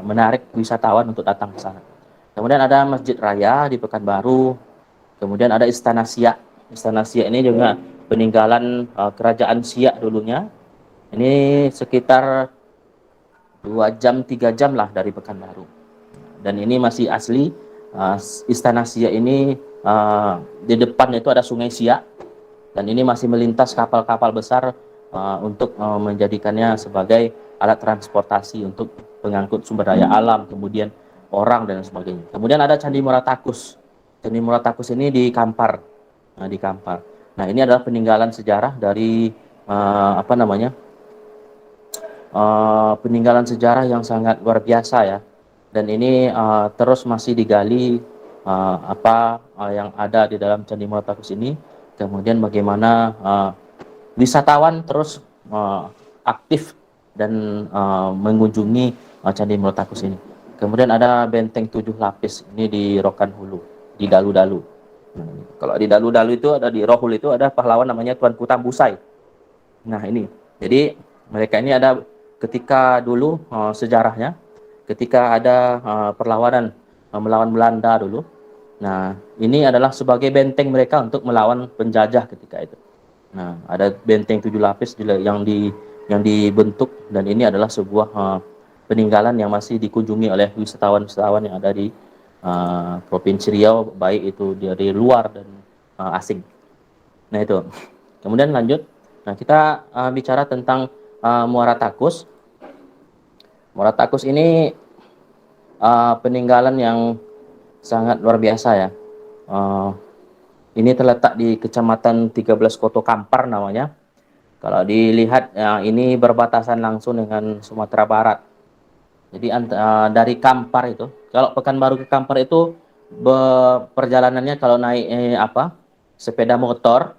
menarik wisatawan untuk datang ke sana. Kemudian ada Masjid Raya di Pekanbaru. Kemudian ada Istana Siak. Istana Siak ini juga peninggalan kerajaan Siak dulunya. Ini sekitar 2 jam 3 jam lah dari Pekanbaru. Dan ini masih asli. Istana Siak ini di depannya itu ada Sungai Siak. Dan ini masih melintas kapal-kapal besar untuk menjadikannya sebagai alat transportasi untuk pengangkut sumber daya alam, kemudian orang dan sebagainya. Kemudian ada Candi Muratakus. Candi Muratakus ini di Kampar. Nah, di Kampar. Nah, ini adalah peninggalan sejarah dari peninggalan sejarah yang sangat luar biasa ya. Dan ini terus masih digali yang ada di dalam Candi Muratakus ini. Kemudian bagaimana wisatawan terus aktif dan mengunjungi Candi Muratakus ini. Kemudian ada benteng 7 lapis ini di Rokan Hulu, di Dalu-Dalu. Nah, kalau di Dalu-Dalu itu ada di Rohul itu ada pahlawan namanya Tuanku Tambusai. Nah, ini. Jadi mereka ini ada ketika dulu sejarahnya ketika ada perlawanan melawan Belanda dulu. Nah, ini adalah sebagai benteng mereka untuk melawan penjajah ketika itu. Nah, ada benteng 7 lapis yang dibentuk, dan ini adalah sebuah peninggalan yang masih dikunjungi oleh wisatawan-wisatawan yang ada di Provinsi Riau, baik itu dari luar dan asing. Nah, itu. Kemudian lanjut. Nah, kita bicara tentang Muara Takus. Muara Takus ini peninggalan yang sangat luar biasa ya. Ini terletak di Kecamatan 13 Koto Kampar namanya. Kalau dilihat ini berbatasan langsung dengan Sumatera Barat. Jadi dari Kampar itu, kalau Pekanbaru ke Kampar itu perjalanannya kalau naik sepeda motor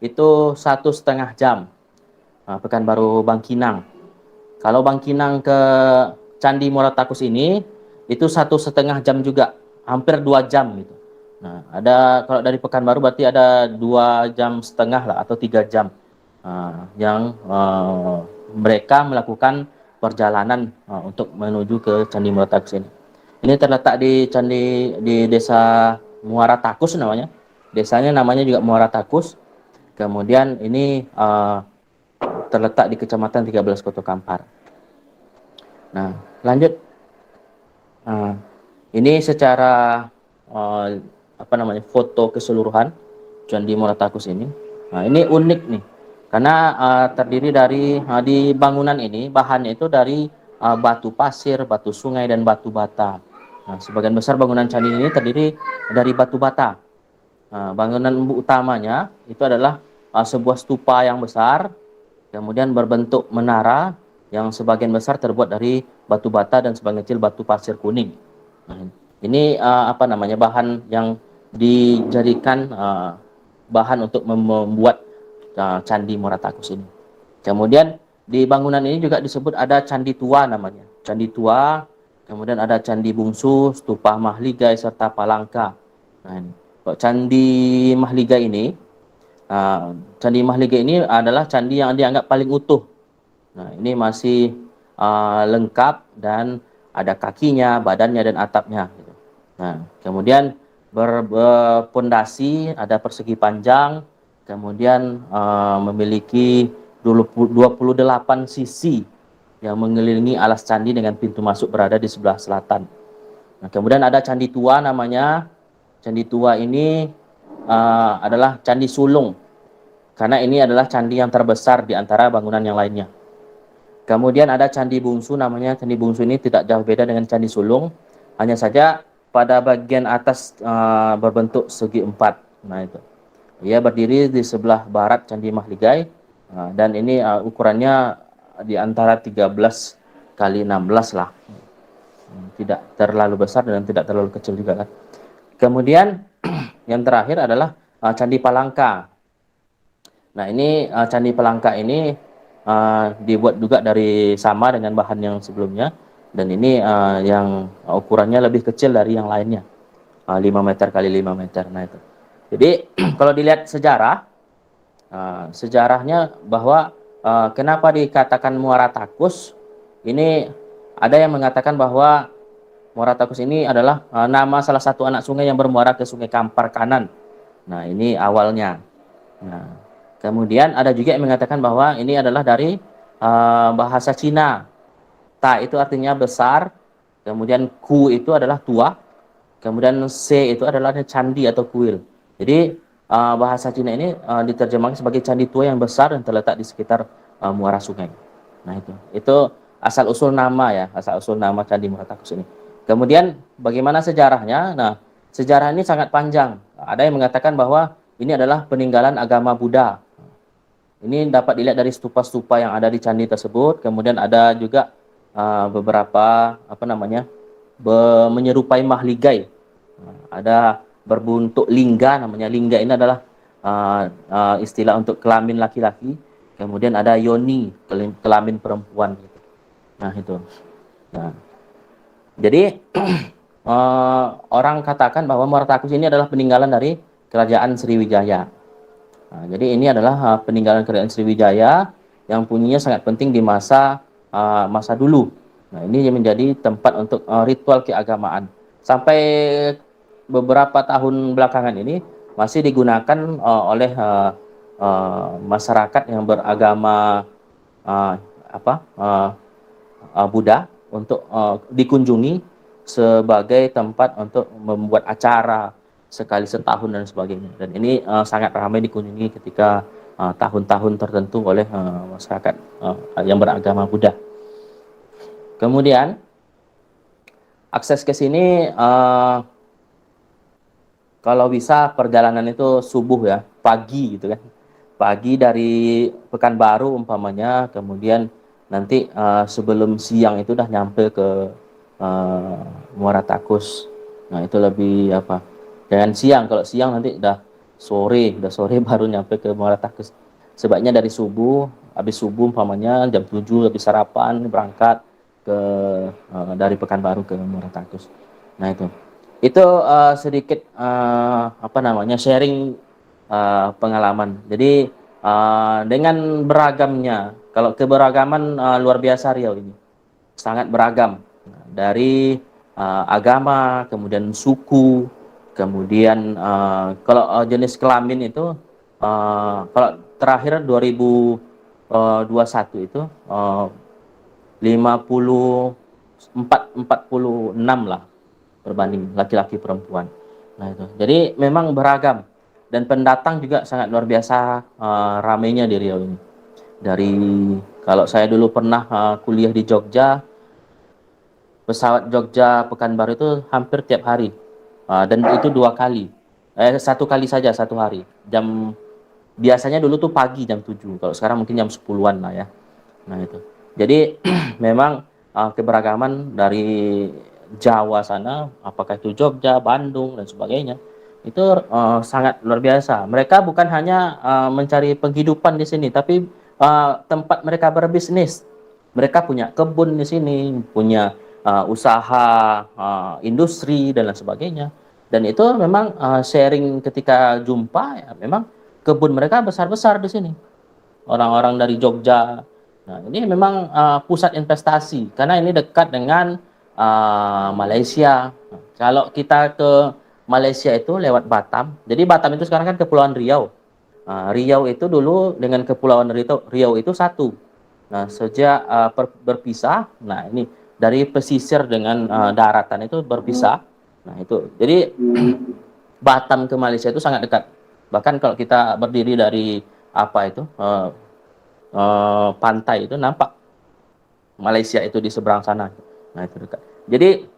itu 1,5 jam. Pekanbaru Bangkinang. Kalau Bangkinang ke Candi Muara Takus ini itu 1,5 jam juga, hampir 2 jam gitu. Nah, ada kalau dari Pekanbaru berarti ada 2,5 jam lah atau 3 jam yang mereka melakukan perjalanan untuk menuju ke Candi Muara Takus ini. Ini terletak di desa Muara Takus namanya. Desanya namanya juga Muara Takus. Kemudian ini terletak di Kecamatan 13 Koto Kampar. Nah, lanjut. Ini secara foto keseluruhan Candi Muara Takus ini. Nah, ini unik nih. Karena terdiri dari di bangunan ini bahannya itu dari batu pasir, batu sungai, dan batu bata. Nah, sebagian besar bangunan candi ini terdiri dari batu bata. Nah, bangunan utamanya itu adalah sebuah stupa yang besar, kemudian berbentuk menara yang sebagian besar terbuat dari batu bata dan sebagian kecil batu pasir kuning. Nah, ini bahan yang dijadikan bahan untuk membuat Candi Muara Takus ini. Kemudian di bangunan ini juga disebut ada Candi Tua namanya. Candi Tua, kemudian ada Candi Bungsu, Stupa Mahligai, serta Palangka. Nah, ini. Candi Mahligai ini, Candi Mahligai ini adalah candi yang dianggap paling utuh. Nah, ini masih lengkap dan ada kakinya, badannya, dan atapnya. Gitu. Nah, kemudian berpondasi, ada persegi panjang, kemudian memiliki 28 sisi yang mengelilingi alas candi dengan pintu masuk berada di sebelah selatan. Nah, kemudian ada Candi Tua namanya. Candi Tua ini adalah Candi Sulung, karena ini adalah candi yang terbesar di antara bangunan yang lainnya. Kemudian ada Candi Bungsu namanya. Candi Bungsu ini tidak jauh beda dengan Candi Sulung, hanya saja pada bagian atas berbentuk segi 4. Nah, itu. Ia berdiri di sebelah barat Candi Mahligai, dan ini ukurannya di antara 13 kali 16 lah. Tidak terlalu besar dan tidak terlalu kecil juga kan. Kemudian yang terakhir adalah Candi Palangka. Nah, ini Candi Palangka ini dibuat juga dari sama dengan bahan yang sebelumnya, dan ini yang ukurannya lebih kecil dari yang lainnya, 5 meter kali 5 meter. Nah, itu. Jadi kalau dilihat sejarah, sejarahnya bahwa kenapa dikatakan Muara Takus, ini ada yang mengatakan bahwa Muara Takus ini adalah nama salah satu anak sungai yang bermuara ke Sungai Kampar kanan. Nah, ini awalnya. Nah, kemudian ada juga yang mengatakan bahwa ini adalah dari bahasa Cina. Ta itu artinya besar, kemudian ku itu adalah tua, kemudian se itu adalah candi atau kuil. Jadi bahasa Cina ini diterjemahkan sebagai candi tua yang besar dan terletak di sekitar muara sungai. Nah, itu asal usul nama ya, asal usul nama Candi Muara Takus ini. Kemudian bagaimana sejarahnya? Nah, sejarah ini sangat panjang. Ada yang mengatakan bahwa ini adalah peninggalan agama Buddha. Ini dapat dilihat dari stupa-stupa yang ada di candi tersebut. Kemudian ada juga beberapa menyerupai mahligai. Ada berbentuk lingga, namanya lingga ini adalah istilah untuk kelamin laki-laki. Kemudian ada yoni, kelamin perempuan. Nah itu. Nah, jadi orang katakan bahwa Muaratakus ini adalah peninggalan dari kerajaan Sriwijaya. Nah, jadi ini adalah peninggalan kerajaan Sriwijaya yang punyanya sangat penting di masa dulu. Nah, ini yang menjadi tempat untuk ritual keagamaan. Sampai beberapa tahun belakangan ini masih digunakan oleh masyarakat yang beragama Buddha untuk dikunjungi sebagai tempat untuk membuat acara sekali setahun dan sebagainya. Dan ini sangat ramai dikunjungi ketika tahun-tahun tertentu oleh masyarakat yang beragama Buddha. Kemudian akses ke sini kalau bisa perjalanan itu subuh ya, pagi gitu kan. Pagi dari Pekanbaru umpamanya, kemudian nanti sebelum siang itu udah nyampe ke Muaratakus. Nah, itu lebih jangan siang, kalau siang nanti udah sore baru nyampe ke Muaratakus. Sebaiknya dari subuh, habis subuh umpamanya jam 7 habis sarapan berangkat ke dari Pekanbaru ke Muaratakus. Nah, itu sedikit sharing pengalaman. Jadi dengan beragamnya, kalau keberagaman luar biasa Riau ini, sangat beragam dari agama, kemudian suku, kemudian kalau jenis kelamin itu kalau terakhir 2021 itu 46 lah berbanding laki-laki perempuan. Nah itu. Jadi memang beragam dan pendatang juga sangat luar biasa ramainya di Riau ini. Dari kalau saya dulu pernah kuliah di Jogja, pesawat Jogja Pekanbaru itu hampir tiap hari dan itu 2 kali. 1 kali saja 1 hari. Biasanya dulu tuh pagi jam 7. Kalau sekarang mungkin jam 10-an lah ya. Nah itu. Jadi memang keberagaman dari Jawa sana, apakah itu Jogja, Bandung dan sebagainya, itu sangat luar biasa. Mereka bukan hanya mencari penghidupan di sini, tapi tempat mereka berbisnis. Mereka punya kebun di sini, punya usaha industri dan lain sebagainya. Dan itu memang sharing ketika jumpa ya, memang kebun mereka besar-besar di sini. Orang-orang dari Jogja. Nah, ini memang pusat investasi karena ini dekat dengan Malaysia. Kalau kita ke Malaysia itu lewat Batam. Jadi Batam itu sekarang kan Kepulauan Riau. Riau itu dulu dengan Kepulauan Riau itu satu. Nah, sejak berpisah, nah ini dari pesisir dengan daratan itu berpisah. Nah, itu. Jadi Batam ke Malaysia itu sangat dekat. Bahkan kalau kita berdiri dari pantai itu nampak Malaysia itu di seberang sana. Nah, itu dekat. Jadi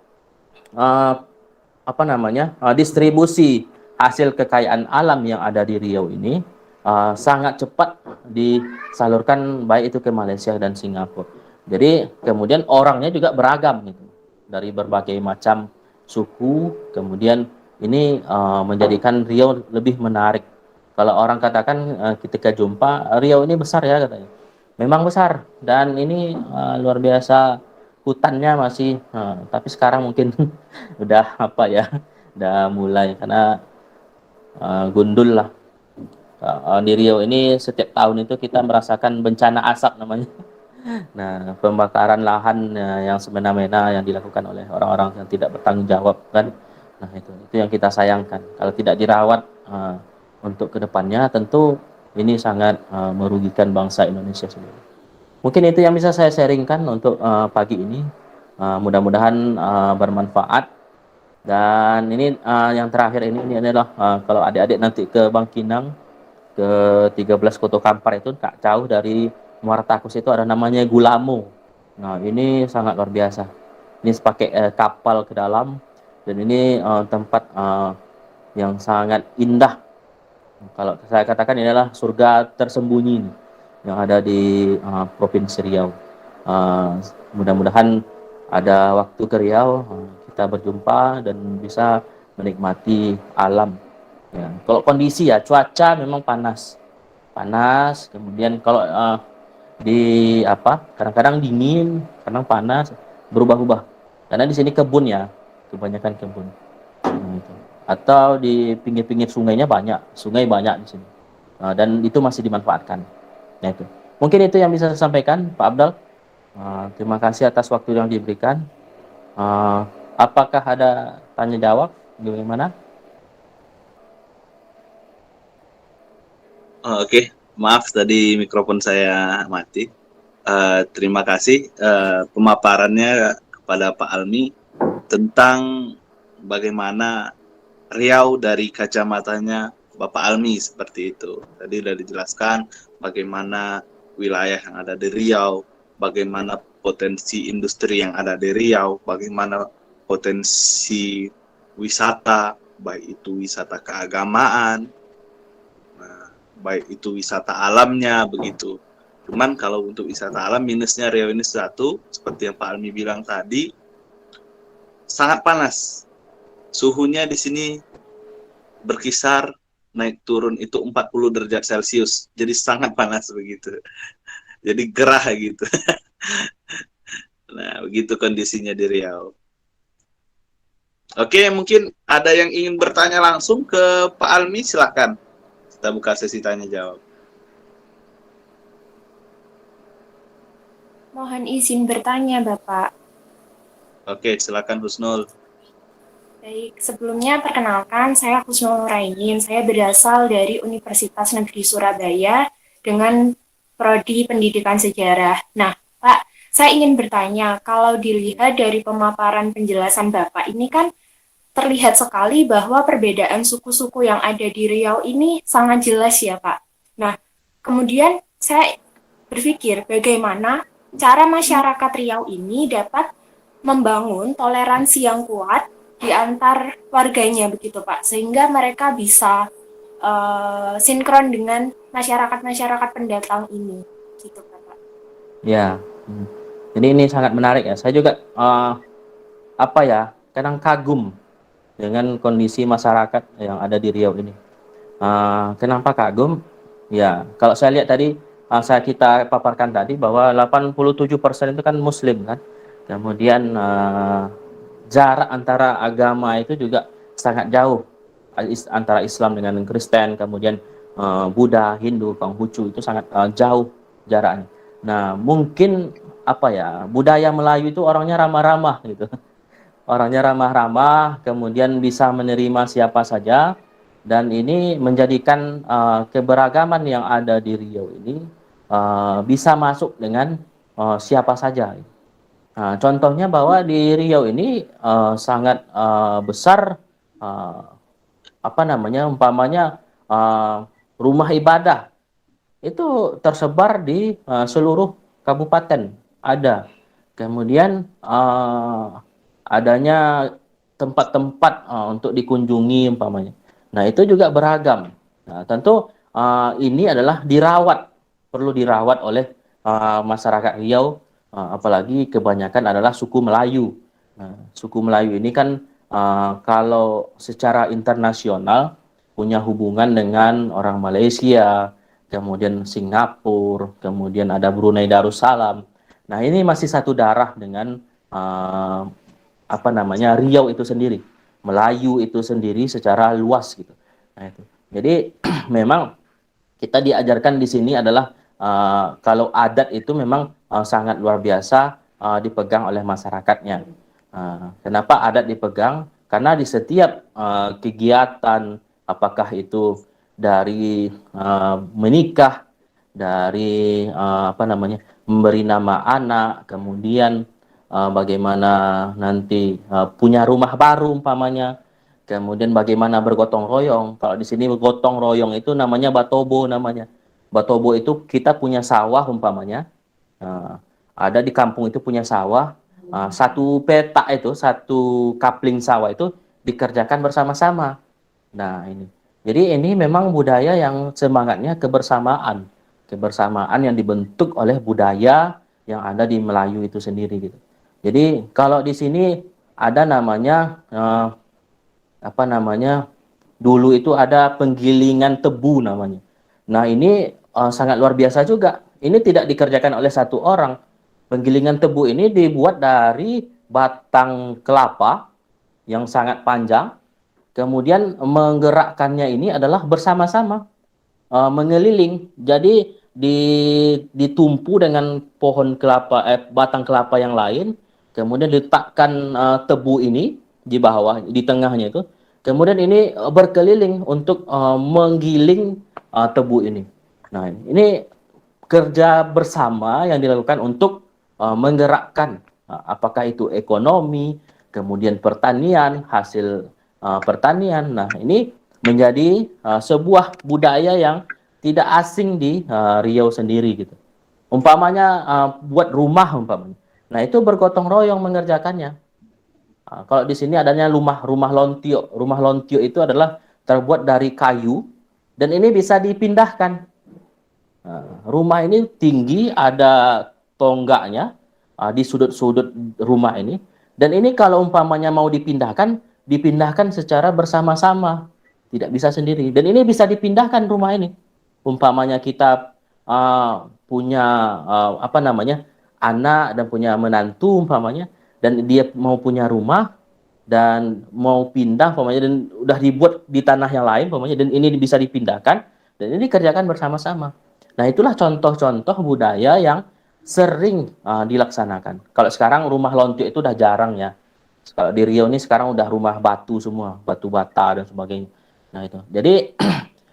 distribusi hasil kekayaan alam yang ada di Riau ini sangat cepat disalurkan baik itu ke Malaysia dan Singapura. Jadi kemudian orangnya juga beragam gitu. Dari berbagai macam suku, kemudian ini menjadikan Riau lebih menarik. Kalau orang katakan ketika jumpa, Riau ini besar ya katanya. Memang besar dan ini luar biasa, hutannya masih tapi sekarang mungkin udah udah mulai karena gundul lah. Di Riau ini setiap tahun itu kita merasakan bencana asap namanya. Nah, pembakaran lahan yang semena-mena yang dilakukan oleh orang-orang yang tidak bertanggung jawab kan. Nah, itu yang kita sayangkan. Kalau tidak dirawat untuk kedepannya tentu ini sangat merugikan bangsa Indonesia sendiri. Mungkin itu yang bisa saya sharingkan untuk pagi ini. Mudah-mudahan bermanfaat. Dan ini yang terakhir ini adalah kalau adik-adik nanti ke Bangkinang, ke 13 Koto Kampar itu tak jauh dari Muaratakus itu ada namanya Gulamo. Nah, ini sangat luar biasa. Ini pakai kapal ke dalam, dan ini tempat yang sangat indah. Kalau saya katakan ini adalah surga tersembunyi yang ada di Provinsi Riau. Mudah-mudahan ada waktu ke Riau, kita berjumpa dan bisa menikmati alam. Ya. Kalau kondisi ya cuaca memang panas, kemudian kalau di kadang-kadang dingin, kadang panas, berubah-ubah. Karena di sini kebun ya, kebanyakan kebun. Gitu. Atau di pinggir-pinggir sungainya sungai banyak di sini. Dan itu masih dimanfaatkan. Nah itu. Mungkin itu yang bisa saya sampaikan, Pak Abdal. Terima kasih atas waktu yang diberikan. Apakah ada tanya jawab? Bagaimana? Oke, maaf tadi mikrofon saya mati. Terima kasih pemaparannya kepada Pak Almi tentang bagaimana Riau dari kacamatanya Bapak Almi seperti itu. Tadi sudah dijelaskan bagaimana wilayah yang ada di Riau, bagaimana potensi industri yang ada di Riau, bagaimana potensi wisata, baik itu wisata keagamaan, baik itu wisata alamnya begitu. Cuman kalau untuk wisata alam minusnya Riau ini satu, seperti yang Pak Almi bilang tadi, sangat panas. Suhunya di sini berkisar naik turun itu 40 derajat Celcius. Jadi sangat panas begitu. Jadi gerah gitu. Nah, begitu kondisinya di Riau. Oke, mungkin ada yang ingin bertanya langsung ke Pak Almi, silakan. Kita buka sesi tanya jawab. Mohon izin bertanya, Bapak. Oke, silakan Husnul. Baik, sebelumnya perkenalkan, saya Husnul Nurainin. Saya berasal dari Universitas Negeri Surabaya dengan Prodi Pendidikan Sejarah. Nah, Pak, saya ingin bertanya, kalau dilihat dari pemaparan penjelasan Bapak, ini kan terlihat sekali bahwa perbedaan suku-suku yang ada di Riau ini sangat jelas ya, Pak. Nah, kemudian saya berpikir bagaimana cara masyarakat Riau ini dapat membangun toleransi yang kuat di antar warganya begitu Pak, sehingga mereka bisa sinkron dengan masyarakat-masyarakat pendatang ini, gitu Pak. Ya, jadi ini sangat menarik ya. Saya juga kadang kagum dengan kondisi masyarakat yang ada di Riau ini. Kenapa kagum? Ya, kalau saya lihat tadi, kita paparkan tadi bahwa 87% itu kan Muslim kan. Kemudian jarak antara agama itu juga sangat jauh antara Islam dengan Kristen, kemudian Buddha, Hindu, Konghucu itu sangat jauh jaraknya. Nah, mungkin budaya Melayu itu orangnya ramah-ramah gitu. Orangnya ramah-ramah, kemudian bisa menerima siapa saja, dan ini menjadikan keberagaman yang ada di Riau ini bisa masuk dengan siapa saja. Nah, contohnya bahwa di Riau ini sangat besar, umpamanya rumah ibadah itu tersebar di seluruh kabupaten ada. Kemudian adanya tempat-tempat untuk dikunjungi umpamanya. Nah, itu juga beragam. Nah, tentu ini adalah perlu dirawat oleh masyarakat Riau, apalagi kebanyakan adalah suku Melayu. Nah, suku Melayu ini kan kalau secara internasional punya hubungan dengan orang Malaysia, kemudian Singapura, kemudian ada Brunei Darussalam. Nah, ini masih satu darah dengan Riau itu sendiri, Melayu itu sendiri secara luas gitu. Nah, itu. Jadi memang kita diajarkan di sini adalah kalau adat itu memang sangat luar biasa dipegang oleh masyarakatnya. Kenapa adat dipegang? Karena di setiap kegiatan, apakah itu dari menikah, dari memberi nama anak, kemudian bagaimana nanti punya rumah baru umpamanya, kemudian bagaimana bergotong royong. Kalau di sini bergotong royong itu namanya batobo namanya. Batobo itu kita punya sawah umpamanya, ada di kampung itu punya sawah, satu peta itu, satu coupling sawah itu dikerjakan bersama-sama. Nah, ini. Jadi ini memang budaya yang semangatnya kebersamaan. Kebersamaan yang dibentuk oleh budaya yang ada di Melayu itu sendiri gitu. Jadi kalau di sini ada namanya apa namanya? Dulu itu ada penggilingan tebu namanya. Nah, ini sangat luar biasa juga. Ini tidak dikerjakan oleh satu orang. Penggilingan tebu ini dibuat dari batang kelapa yang sangat panjang. Kemudian menggerakkannya ini adalah bersama-sama mengeliling. Jadi ditumpu dengan pohon kelapa, batang kelapa yang lain. Kemudian diletakkan tebu ini di bawah, di tengahnya itu. Kemudian ini berkeliling untuk menggiling tebu ini. Nah, ini kerja bersama yang dilakukan untuk menggerakkan apakah itu ekonomi, kemudian pertanian, hasil pertanian. Nah, ini menjadi sebuah budaya yang tidak asing di Riau sendiri gitu. Umpamanya buat rumah umpamanya. Nah, itu bergotong royong mengerjakannya. Kalau di sini adanya rumah lontio. Rumah lontio itu adalah terbuat dari kayu dan ini bisa dipindahkan. Rumah ini tinggi, ada tonggaknya di sudut-sudut rumah ini. Dan ini kalau umpamanya mau dipindahkan, dipindahkan secara bersama-sama. Tidak bisa sendiri. Dan ini bisa dipindahkan rumah ini. Umpamanya kita punya apa namanya, anak dan punya menantu umpamanya, dan dia mau punya rumah dan mau pindah umpamanya, dan udah dibuat di tanah yang lain umpamanya, dan ini bisa dipindahkan dan ini dikerjakan bersama-sama. Nah, itulah contoh-contoh budaya yang sering dilaksanakan. Kalau sekarang rumah lontio itu udah jarang ya. Kalau di Riau ini sekarang udah rumah batu semua, batu bata dan sebagainya. Nah, itu. Jadi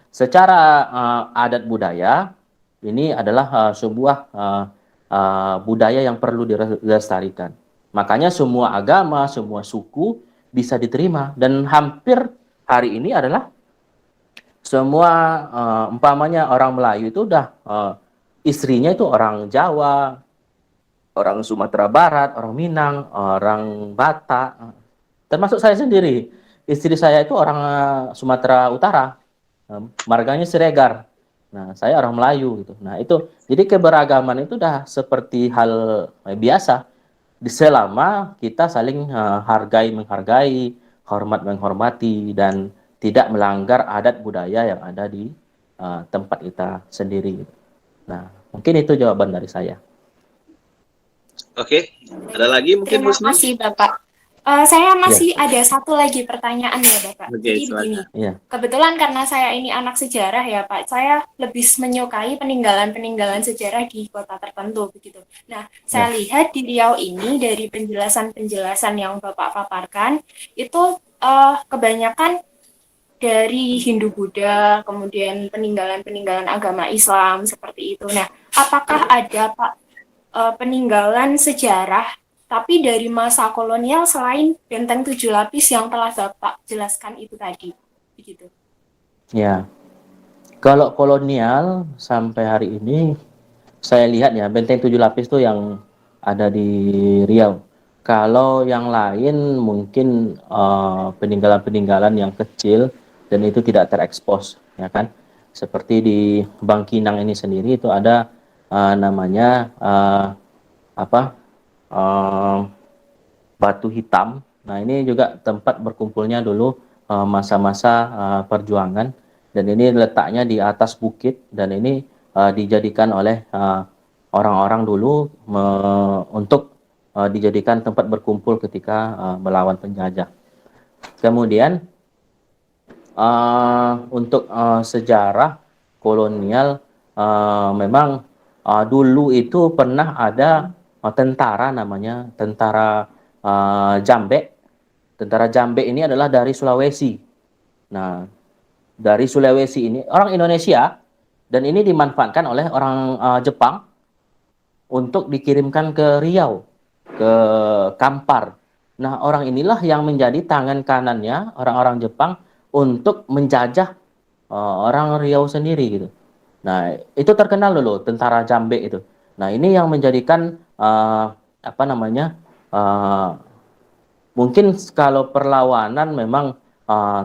secara adat budaya ini adalah sebuah budaya yang perlu dilestarikan. Makanya semua agama, semua suku bisa diterima. Dan hampir hari ini adalah semua umpamanya orang Melayu itu udah istrinya itu orang Jawa, orang Sumatera Barat, orang Minang, orang Batak, termasuk saya sendiri. Istri saya itu orang Sumatera Utara, marganya Siregar. Nah, saya orang Melayu gitu. Nah, itu jadi keberagaman itu udah seperti hal biasa. Selama kita saling menghargai, hormat menghormati, dan tidak melanggar adat budaya yang ada di tempat kita sendiri. Nah, mungkin itu jawaban dari saya. Oke, ada lagi mungkin Terima Husni? kasih Bapak. Saya masih ada satu lagi pertanyaan ya Bapak. Oke, Jadi silakan. begini, Iya. kebetulan karena saya ini anak sejarah ya Pak, saya lebih menyukai peninggalan-peninggalan sejarah di kota tertentu begitu. Nah, saya lihat di Riau ini dari penjelasan-penjelasan yang Bapak paparkan, itu kebanyakan dari Hindu-Buddha, kemudian peninggalan-peninggalan agama Islam seperti itu. Nah, apakah ada Pak peninggalan sejarah tapi dari masa kolonial selain Benteng Tujuh Lapis yang telah Bapak jelaskan itu tadi, begitu? Ya, kalau kolonial sampai hari ini saya lihat ya Benteng Tujuh Lapis itu yang ada di Riau. Kalau yang lain mungkin peninggalan-peninggalan yang kecil dan itu tidak terekspos, ya kan? Seperti di Bangkinang ini sendiri itu ada namanya apa? Batu Hitam. Nah, ini juga tempat berkumpulnya dulu masa-masa perjuangan, dan ini letaknya di atas bukit, dan ini dijadikan oleh orang-orang dulu untuk dijadikan tempat berkumpul ketika melawan penjajah. Kemudian untuk sejarah kolonial, memang dulu itu pernah ada tentara namanya tentara Jambe. Tentara Jambe ini adalah dari Sulawesi. Nah, dari Sulawesi ini orang Indonesia, dan ini dimanfaatkan oleh orang Jepang untuk dikirimkan ke Riau, ke Kampar. Nah, orang inilah yang menjadi tangan kanannya orang-orang Jepang untuk menjajah orang Riau sendiri gitu. Nah, itu terkenal dulu tentara Jambe itu. Nah, ini yang menjadikan apa namanya uh, mungkin kalau perlawanan memang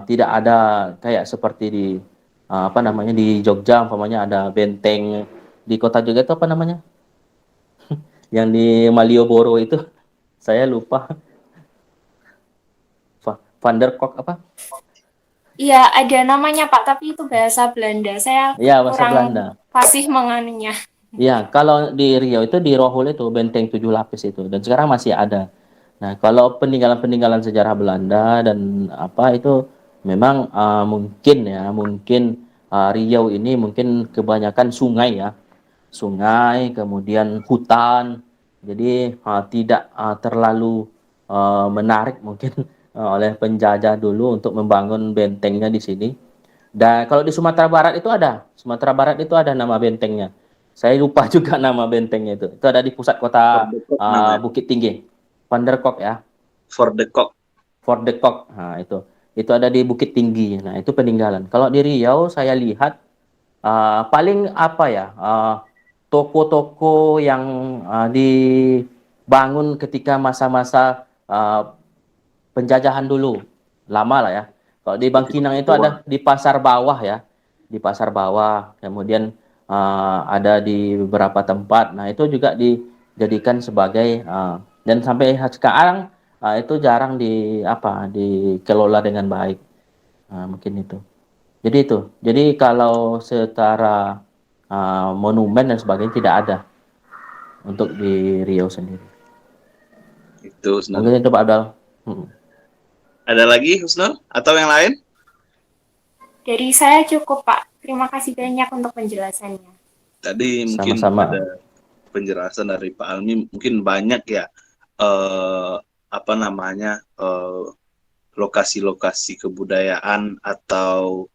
tidak ada kayak seperti di apa namanya di Jogja, umpamanya ada benteng. Di kota Jogja itu apa namanya? Yang di Malioboro itu, saya lupa. Van der Kolk apa? Iya, ada namanya Pak, tapi itu bahasa Belanda. Saya Ya, bahasa kurang Belanda. fasih menganunya. Ya, kalau di Riau itu di Rohul itu benteng 7 lapis itu, dan sekarang masih ada. Nah, kalau peninggalan-peninggalan sejarah Belanda dan apa itu memang mungkin Riau ini mungkin kebanyakan sungai ya, sungai, kemudian hutan. Jadi tidak terlalu menarik mungkin oleh penjajah dulu untuk membangun bentengnya di sini. Dan kalau di Sumatera Barat itu ada, Sumatera Barat itu ada nama bentengnya. Saya lupa juga nama bentengnya itu. Itu ada di pusat kota Fordekok namanya. Bukit Tinggi. Van der Kolk ya. Fordekok. Fort de Kock. Nah, itu ada di Bukit Tinggi. Nah, itu peninggalan. Kalau di Riau saya lihat paling apa ya? Toko-toko yang dibangun ketika masa-masa penjajahan dulu. Lama lah ya. Kalau di Bangkinang itu ada di Pasar Bawah ya. Di Pasar Bawah. Kemudian ada di beberapa tempat. Nah, itu juga dijadikan sebagai dan sampai sekarang itu jarang dikelola dengan baik. Mungkin itu. Jadi itu. Jadi kalau secara monumen dan sebagainya tidak ada untuk di Riau sendiri. Itu Husnul. Mungkin itu Pak Abdal. Ada lagi Husnul atau yang lain? Dari saya cukup, Pak. Terima kasih banyak untuk penjelasannya. Tadi mungkin Sama-sama. ada penjelasan dari Pak Almi, mungkin banyak ya lokasi-lokasi kebudayaan atau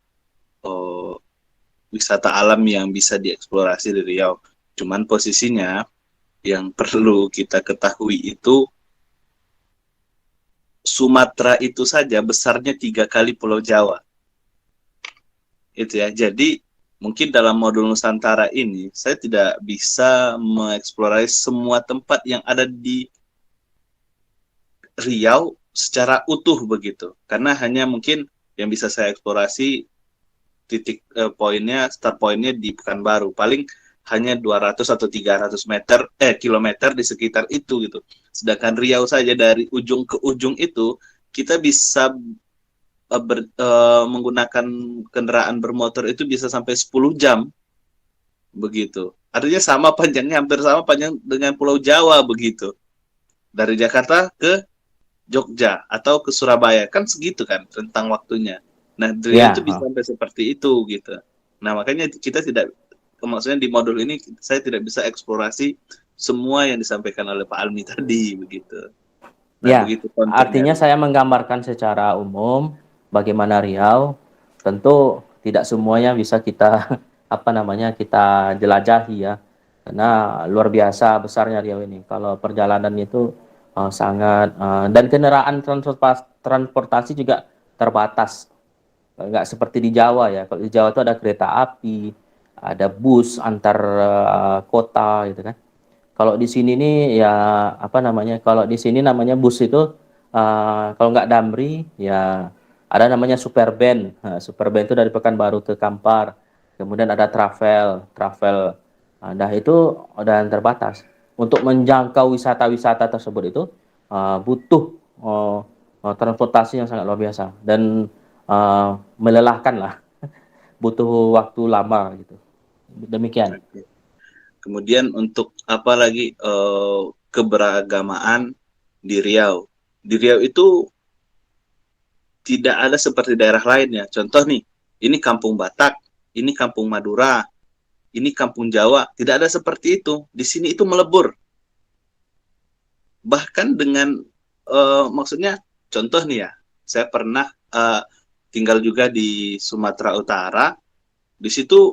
wisata alam yang bisa dieksplorasi di Riau. Cuman posisinya yang perlu kita ketahui itu Sumatera itu saja besarnya 3 kali Pulau Jawa. Itu ya. Jadi mungkin dalam modul Nusantara ini saya tidak bisa mengeksplorasi semua tempat yang ada di Riau secara utuh begitu. Karena hanya mungkin yang bisa saya eksplorasi titik start poinnya di Pekanbaru. Paling hanya 200 atau 300 kilometer di sekitar itu gitu. Sedangkan Riau saja dari ujung ke ujung itu kita bisa menggunakan kendaraan bermotor itu bisa sampai 10 jam begitu. Artinya hampir sama panjang dengan Pulau Jawa begitu. Dari Jakarta ke Jogja atau ke Surabaya kan segitu kan rentang waktunya. Nah, Riau itu bisa sampai seperti itu gitu. Nah, makanya maksudnya di modul ini saya tidak bisa eksplorasi semua yang disampaikan oleh Pak Almi tadi begitu. Nah, Ya, begitu kontennya. artinya saya menggambarkan secara umum bagaimana Riau. Tentu tidak semuanya bisa kita kita jelajahi ya. Karena luar biasa besarnya Riau ini. Kalau perjalanan itu sangat dan kendaraan transportasi juga terbatas. Nggak seperti di Jawa ya. Kalau di Jawa itu ada kereta api, ada bus antar kota gitu kan. Kalau di sini nih ya kalau di sini namanya bus itu kalau nggak Damri ya ada namanya Superben. Nah, Superben itu dari Pekanbaru ke Kampar. Kemudian ada travel. Nah, itu udah terbatas. Untuk menjangkau wisata-wisata tersebut itu butuh transportasi yang sangat luar biasa dan melelahkan lah. Butuh waktu lama gitu. Demikian. Kemudian untuk apa lagi keberagamaan di Riau. Di Riau itu tidak ada seperti daerah lainnya. Contoh nih, ini Kampung Batak, ini Kampung Madura, ini Kampung Jawa. Tidak ada seperti itu. Di sini itu melebur. Bahkan dengan maksudnya contoh nih ya, saya pernah tinggal juga di Sumatera Utara. Di situ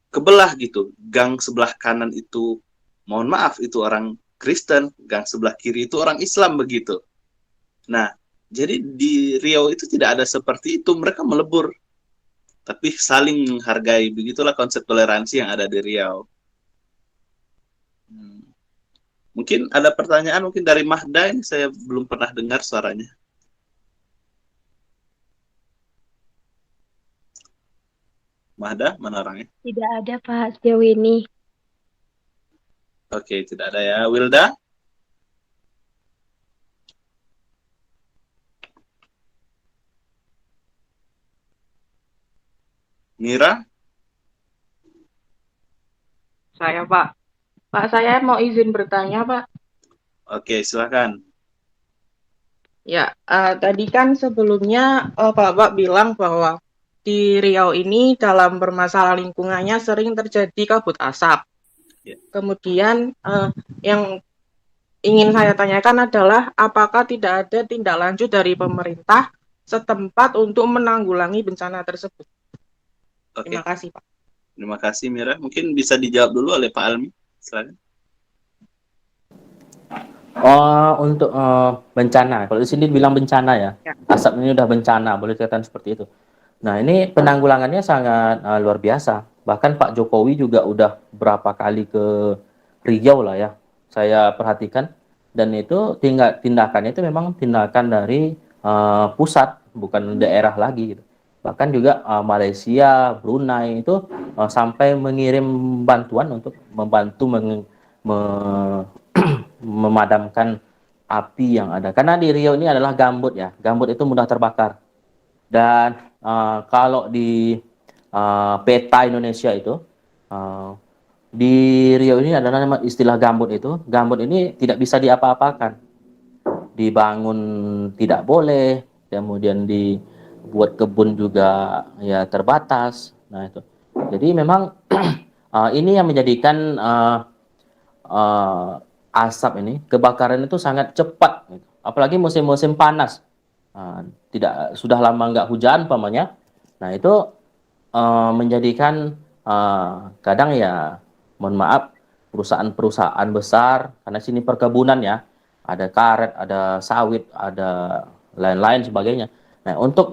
kebelah gitu. Gang sebelah kanan itu, mohon maaf, itu orang Kristen, gang sebelah kiri itu orang Islam begitu. Nah, jadi di Riau itu tidak ada seperti itu, mereka melebur. Tapi saling menghargai, begitulah konsep toleransi yang ada di Riau. Mungkin ada pertanyaan mungkin dari Mahda, ini saya belum pernah dengar suaranya. Mahda, mana orangnya? Tidak ada Pak sejauh ini. Oke, tidak ada ya. Wilda? Mira? Saya, Pak. Pak, saya mau izin bertanya, Pak. Oke, silakan. Ya, tadi kan sebelumnya Bapak bilang bahwa di Riau ini dalam bermasalah lingkungannya sering terjadi kabut asap. Ya. Kemudian yang ingin saya tanyakan adalah apakah tidak ada tindak lanjut dari pemerintah setempat untuk menanggulangi bencana tersebut? Oke, Terima kasih, Pak. terima kasih Mira. Mungkin bisa dijawab dulu oleh Pak Almi. Silakan. Untuk bencana, kalau di sini bilang bencana ya, Ya. asap ini udah bencana, boleh dikatakan seperti itu. Nah, ini penanggulangannya sangat luar biasa. Bahkan Pak Jokowi juga udah berapa kali ke Riau lah ya, saya perhatikan. Dan itu tindakannya itu memang tindakan dari pusat, bukan daerah lagi gitu. Bahkan juga Malaysia, Brunei itu sampai mengirim bantuan untuk membantu memadamkan api yang ada. Karena di Riau ini adalah gambut ya, gambut itu mudah terbakar. Dan kalau di peta Indonesia itu, di Riau ini adalah nama istilah gambut itu. Gambut ini tidak bisa diapa-apakan. Dibangun tidak boleh, kemudian dibuat kebun juga ya terbatas. Nah itu. Jadi memang ini yang menjadikan asap ini, kebakaran itu sangat cepat. Gitu. Apalagi musim-musim panas. Tidak sudah lama nggak hujan umpamanya. Nah itu menjadikan kadang ya mohon maaf perusahaan-perusahaan besar, karena sini perkebunan ya, ada karet, ada sawit, ada lain-lain sebagainya. Nah untuk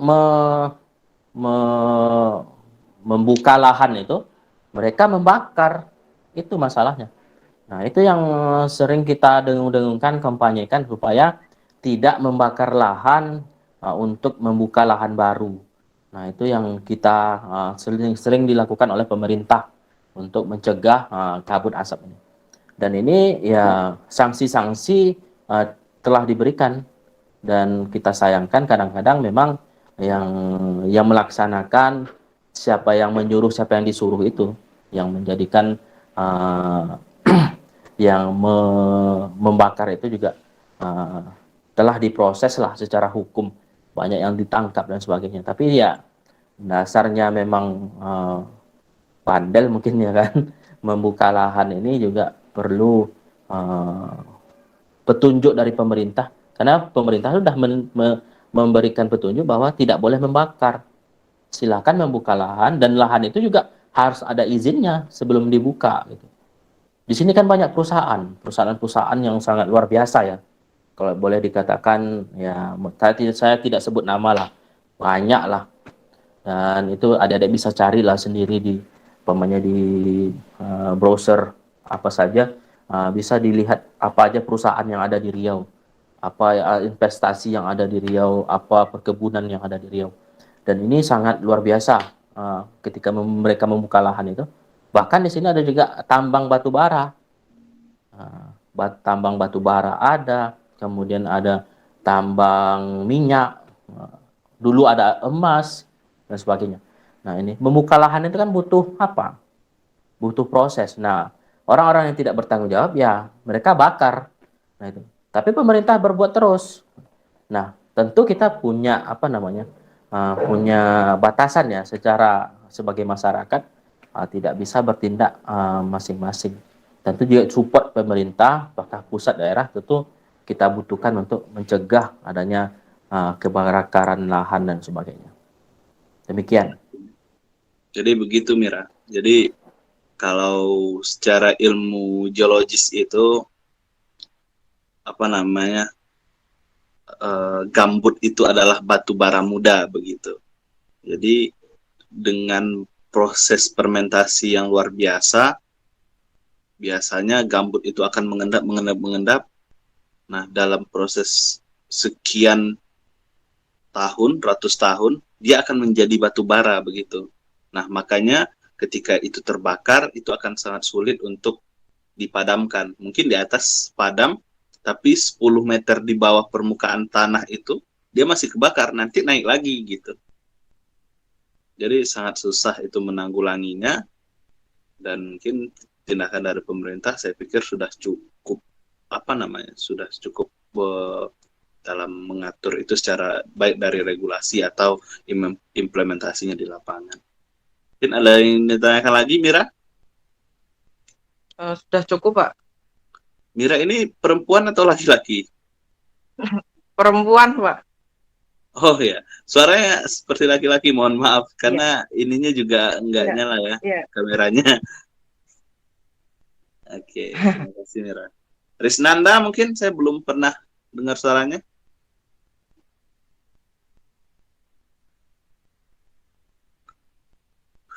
membuka lahan itu mereka membakar, itu masalahnya. Nah itu yang sering kita dengung-dengungkan, kampanyekan supaya tidak membakar lahan untuk membuka lahan baru. Nah, itu yang kita sering dilakukan oleh pemerintah untuk mencegah kabut asap ini. Dan ini ya sanksi-sanksi telah diberikan, dan kita sayangkan kadang-kadang memang yang melaksanakan, siapa yang menyuruh, siapa yang disuruh itu yang menjadikan yang membakar itu juga telah diproses lah secara hukum, banyak yang ditangkap dan sebagainya. Tapi ya dasarnya memang bandel mungkin ya kan, membuka lahan ini juga perlu petunjuk dari pemerintah, karena pemerintah sudah memberikan petunjuk bahwa tidak boleh membakar. Silakan membuka lahan, dan lahan itu juga harus ada izinnya sebelum dibuka gitu. Di sini kan banyak perusahaan yang sangat luar biasa ya. Kalau boleh dikatakan ya, saya tidak sebut nama lah, banyak lah. Dan itu adik-adik bisa carilah sendiri di browser apa saja, bisa dilihat apa aja perusahaan yang ada di Riau, apa investasi yang ada di Riau, apa perkebunan yang ada di Riau. Dan ini sangat luar biasa ketika mereka membuka lahan itu. Bahkan di sini ada juga tambang batu bara. Tambang batu bara ada, kemudian ada tambang minyak, dulu ada emas dan sebagainya. Nah ini membuka lahan itu kan butuh apa? Butuh proses. Nah orang-orang yang tidak bertanggung jawab ya mereka bakar. Nah itu. Tapi pemerintah berbuat terus. Nah tentu kita punya punya batasan ya, sebagai masyarakat tidak bisa bertindak masing-masing. Tentu juga support pemerintah, apakah pusat daerah, tentu kita butuhkan untuk mencegah adanya kebakaran lahan dan sebagainya. Demikian. Jadi begitu Mira. Jadi kalau secara ilmu geologis itu gambut itu adalah batu bara muda begitu. Jadi dengan proses fermentasi yang luar biasa, biasanya gambut itu akan mengendap. Nah, dalam proses sekian tahun, ratus tahun, dia akan menjadi batu bara begitu. Nah, makanya ketika itu terbakar, itu akan sangat sulit untuk dipadamkan. Mungkin di atas padam, tapi 10 meter di bawah permukaan tanah itu, dia masih kebakar, nanti naik lagi gitu. Jadi sangat susah itu menanggulanginya, dan mungkin tindakan dari pemerintah saya pikir sudah cukup, sudah cukup dalam mengatur itu secara baik dari regulasi atau implementasinya di lapangan. Mungkin ada yang ditanyakan lagi, Mira? Sudah cukup, Pak. Mira ini perempuan atau laki-laki? Perempuan, Pak. Oh ya, suaranya seperti laki-laki, mohon maaf karena ininya juga enggak nyala ya, kameranya. Oke, terima kasih Mira. Risnanda mungkin saya belum pernah dengar suaranya.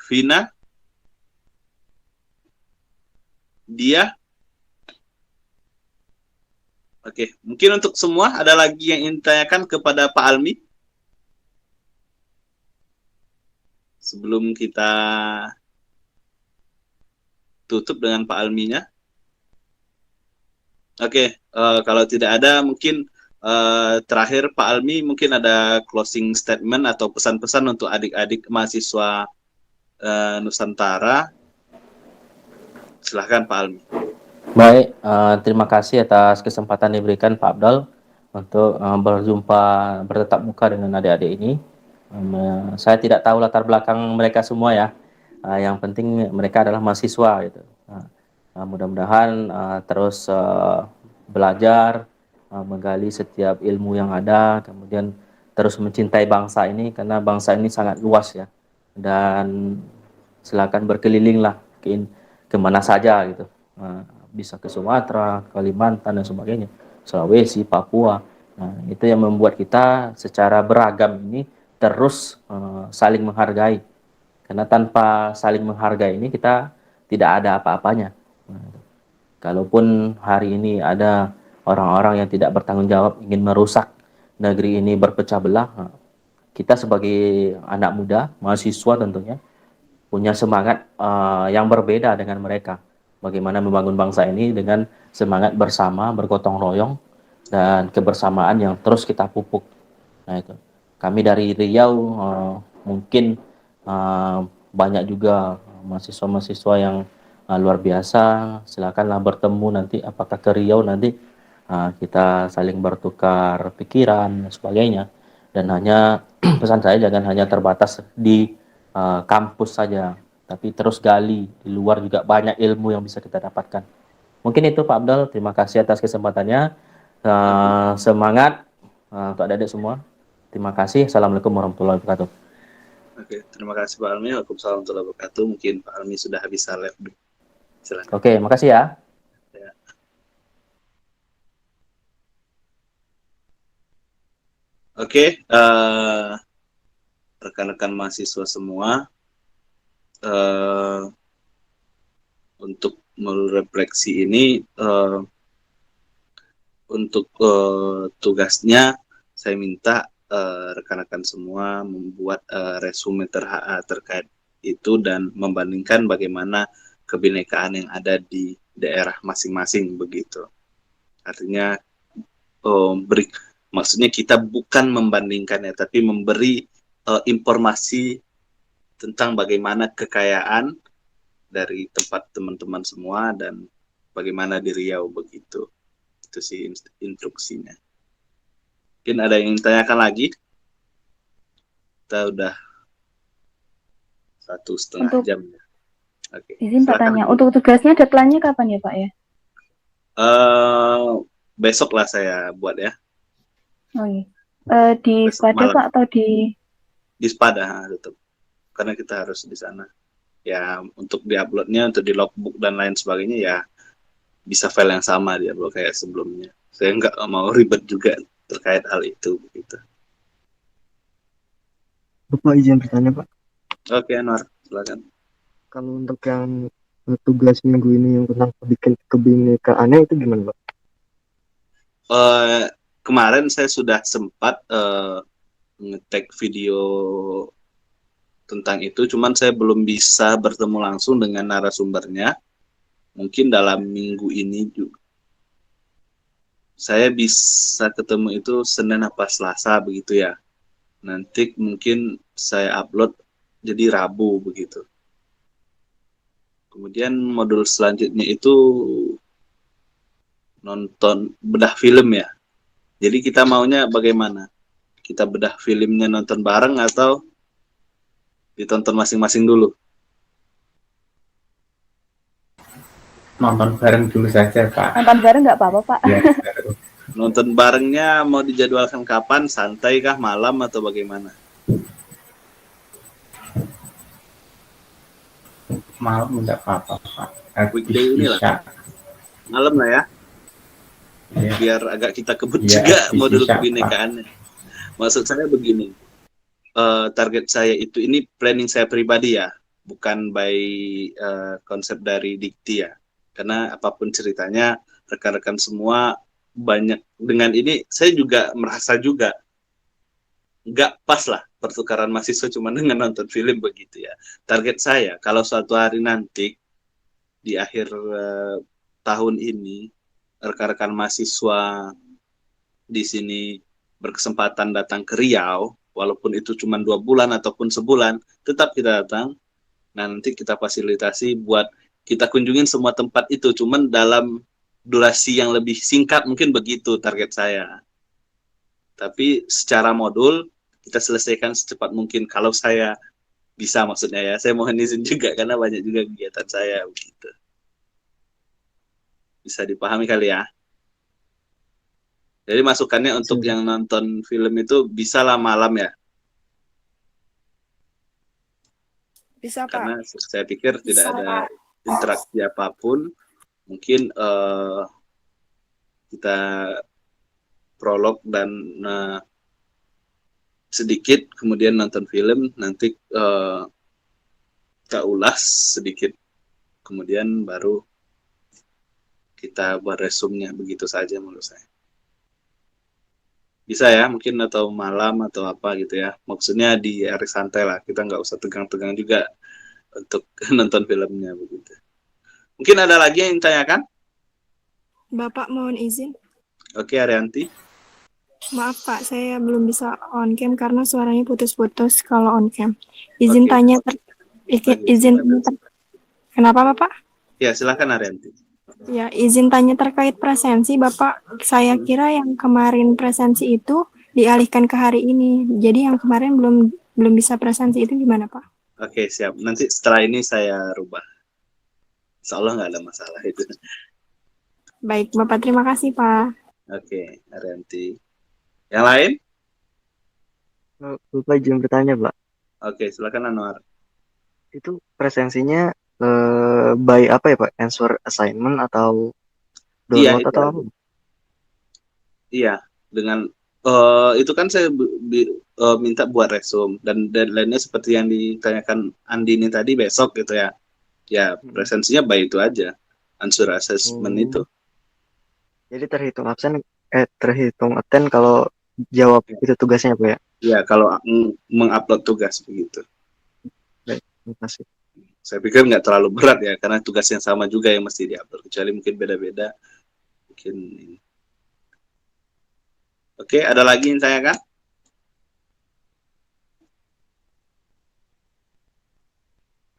Vina? Dia? Oke, mungkin untuk semua ada lagi yang ingin ditanyakan kepada Pak Almi? Sebelum kita tutup dengan Pak Alminya. Oke, kalau tidak ada mungkin terakhir Pak Almi mungkin ada closing statement atau pesan-pesan untuk adik-adik mahasiswa Nusantara. Silahkan Pak Almi. Baik, terima kasih atas kesempatan diberikan Pak Abdul untuk bertatap muka dengan adik-adik ini. Saya tidak tahu latar belakang mereka semua ya. Yang penting mereka adalah mahasiswa gitu. Mudah-mudahan terus belajar, menggali setiap ilmu yang ada, kemudian terus mencintai bangsa ini karena bangsa ini sangat luas ya. Dan silakan berkelilinglah ke mana saja gitu. Bisa ke Sumatera, Kalimantan dan sebagainya, Sulawesi, Papua. Nah, itu yang membuat kita secara beragam ini terus saling menghargai. Karena tanpa saling menghargai ini kita tidak ada apa-apanya. Kalaupun hari ini ada orang-orang yang tidak bertanggung jawab ingin merusak negeri ini berpecah belah, kita sebagai anak muda, mahasiswa tentunya, punya semangat yang berbeda dengan mereka. Bagaimana membangun bangsa ini dengan semangat bersama, bergotong royong, dan kebersamaan yang terus kita pupuk. Nah itu. Kami dari Riau mungkin banyak juga mahasiswa-mahasiswa yang luar biasa. Silakanlah bertemu nanti, apakah ke Riau nanti kita saling bertukar pikiran dan sebagainya. Dan hanya pesan saya jangan hanya terbatas di kampus saja, tapi terus gali di luar juga banyak ilmu yang bisa kita dapatkan. Mungkin itu Pak Abdul, terima kasih atas kesempatannya. Semangat untuk adik-adik semua. Terima kasih. Assalamualaikum warahmatullahi wabarakatuh. Oke, terima kasih Pak Almi. Waalaikumsalam warahmatullahi wabarakatuh. Mungkin Pak Almi sudah bisa live. Silakan. Oke, makasih ya. Oke, rekan-rekan mahasiswa semua, untuk merefleksi ini, untuk tugasnya saya minta rekan-rekan semua membuat resume terkait itu dan membandingkan bagaimana kebinekaan yang ada di daerah masing-masing begitu. Artinya maksudnya kita bukan membandingkan ya, tapi memberi informasi tentang bagaimana kekayaan dari tempat teman-teman semua dan bagaimana di Riau begitu. Itu sih instruksinya. Mungkin ada yang ditanyakan lagi? Kita udah 1,5 jam ya. Oke. Izin Pak tanya, untuk tugasnya deadline-nya kapan ya Pak ya? Besok lah saya buat ya. Oh iya. Di Spada Pak atau di? Di Spada tetap. Karena kita harus di sana. Ya untuk diuploadnya, untuk di logbook dan lain sebagainya ya bisa file yang sama dia kayak sebelumnya. Saya nggak mau ribet juga terkait hal itu begitu. Bapak izin bertanya Pak. Oke Anwar, silakan. Kalau untuk yang tugas minggu ini yang tentang kebinekaannya itu gimana, Pak? Kemarin saya sudah sempat nge-tag video tentang itu, cuman saya belum bisa bertemu langsung dengan narasumbernya. Mungkin dalam minggu ini juga saya bisa ketemu itu Senin apa Selasa begitu ya. Nanti mungkin saya upload jadi Rabu begitu. Kemudian modul selanjutnya itu nonton bedah film ya. Jadi kita maunya bagaimana? Kita bedah filmnya nonton bareng atau ditonton masing-masing dulu? Nonton bareng dulu saja, Pak. Nonton bareng nggak apa-apa, Pak. Ya, Nonton barengnya mau dijadwalkan kapan? Santai kah, malam atau bagaimana? malam enggak apa-apa, Pak. Weekday ini lah. Malam lah ya. Ya. Biar agak kita kebut Ya, juga modul bisa, kebinekaannya. Maksud saya begini, target saya itu ini planning saya pribadi ya, bukan by konsep dari Dikti ya. Karena apapun ceritanya, rekan-rekan semua banyak dengan ini, saya juga merasa juga nggak pas lah pertukaran mahasiswa cuma dengan nonton film begitu ya. Target saya kalau suatu hari nanti di akhir tahun ini rekan-rekan mahasiswa di sini berkesempatan datang ke Riau, walaupun itu cuma 2 bulan ataupun sebulan, tetap kita datang. Nah, nanti kita fasilitasi buat kita kunjungin semua tempat itu, cuman dalam durasi yang lebih singkat, mungkin begitu target saya. Tapi secara modul, kita selesaikan secepat mungkin. Kalau saya bisa maksudnya ya, saya mohon izin juga, karena banyak juga kegiatan saya begitu. Bisa dipahami kali ya? Jadi masukannya untuk yang nonton film itu bisa lah malam ya. Bisa, Pak. Karena saya pikir tidak Bisa, ada Pak. interaksi apapun. Mungkin kita prolog dan sedikit, kemudian nonton film, nanti kita ulas sedikit, kemudian baru kita buat resumnya, begitu saja menurut saya. Bisa ya, mungkin atau malam atau apa gitu ya. Maksudnya di hari santai lah, kita nggak usah tegang-tegang juga untuk nonton filmnya begitu. Mungkin ada lagi yang ditanyakan? Bapak mohon izin. Oke, Arianti. Maaf Pak, saya belum bisa on cam karena suaranya putus-putus kalau on cam. Izin Oke. tanya Kenapa Bapak? Ya, silakan Arianti. Ya, izin tanya terkait presensi Bapak. Saya kira yang kemarin presensi itu dialihkan ke hari ini. Jadi yang kemarin belum bisa presensi itu gimana Pak? Oke, siap. Nanti setelah ini saya rubah. Insya Allah nggak ada masalah itu. Baik, Bapak terima kasih Pak. Oke, Arianti. Yang lain? Bapak izin bertanya, Pak. Oke, silakan Anwar. Itu presensinya by apa ya, Pak? Answer assignment atau Iya, download itu atau aja. apa? Iya, dengan itu kan saya minta buat resume, dan deadline-nya seperti yang ditanyakan Andi ini tadi, besok gitu ya. Ya, presensinya by itu aja. Answer assessment itu. Jadi terhitung attend kalau jawab itu tugasnya, Pak ya? Ya, kalau mengupload tugas begitu. Baik, terima kasih. Saya pikir nggak terlalu berat ya, karena tugas yang sama juga yang mesti diupload, kecuali mungkin beda-beda. Mungkin ini. Oke, ada lagi yang ditanyakan?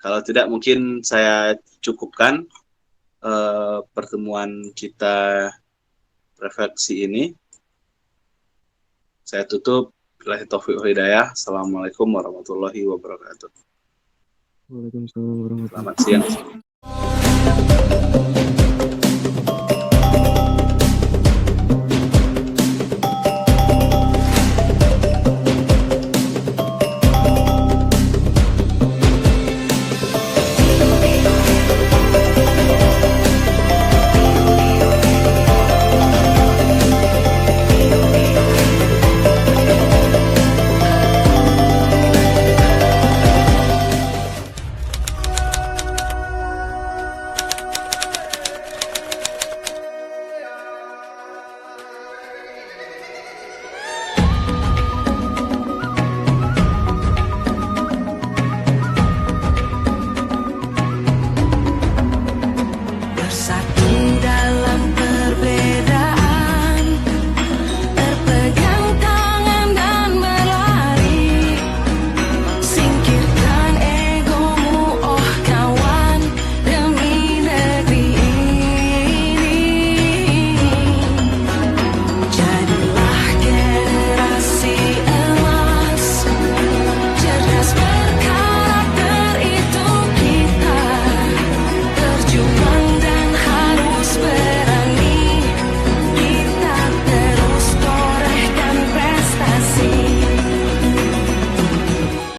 Kalau tidak, mungkin saya cukupkan pertemuan kita refleksi ini. Saya tutup. Billahi taufiq wal hidayah. Assalamualaikum warahmatullahi wabarakatuh. Waalaikumsalam warahmatullahi Selamat siang.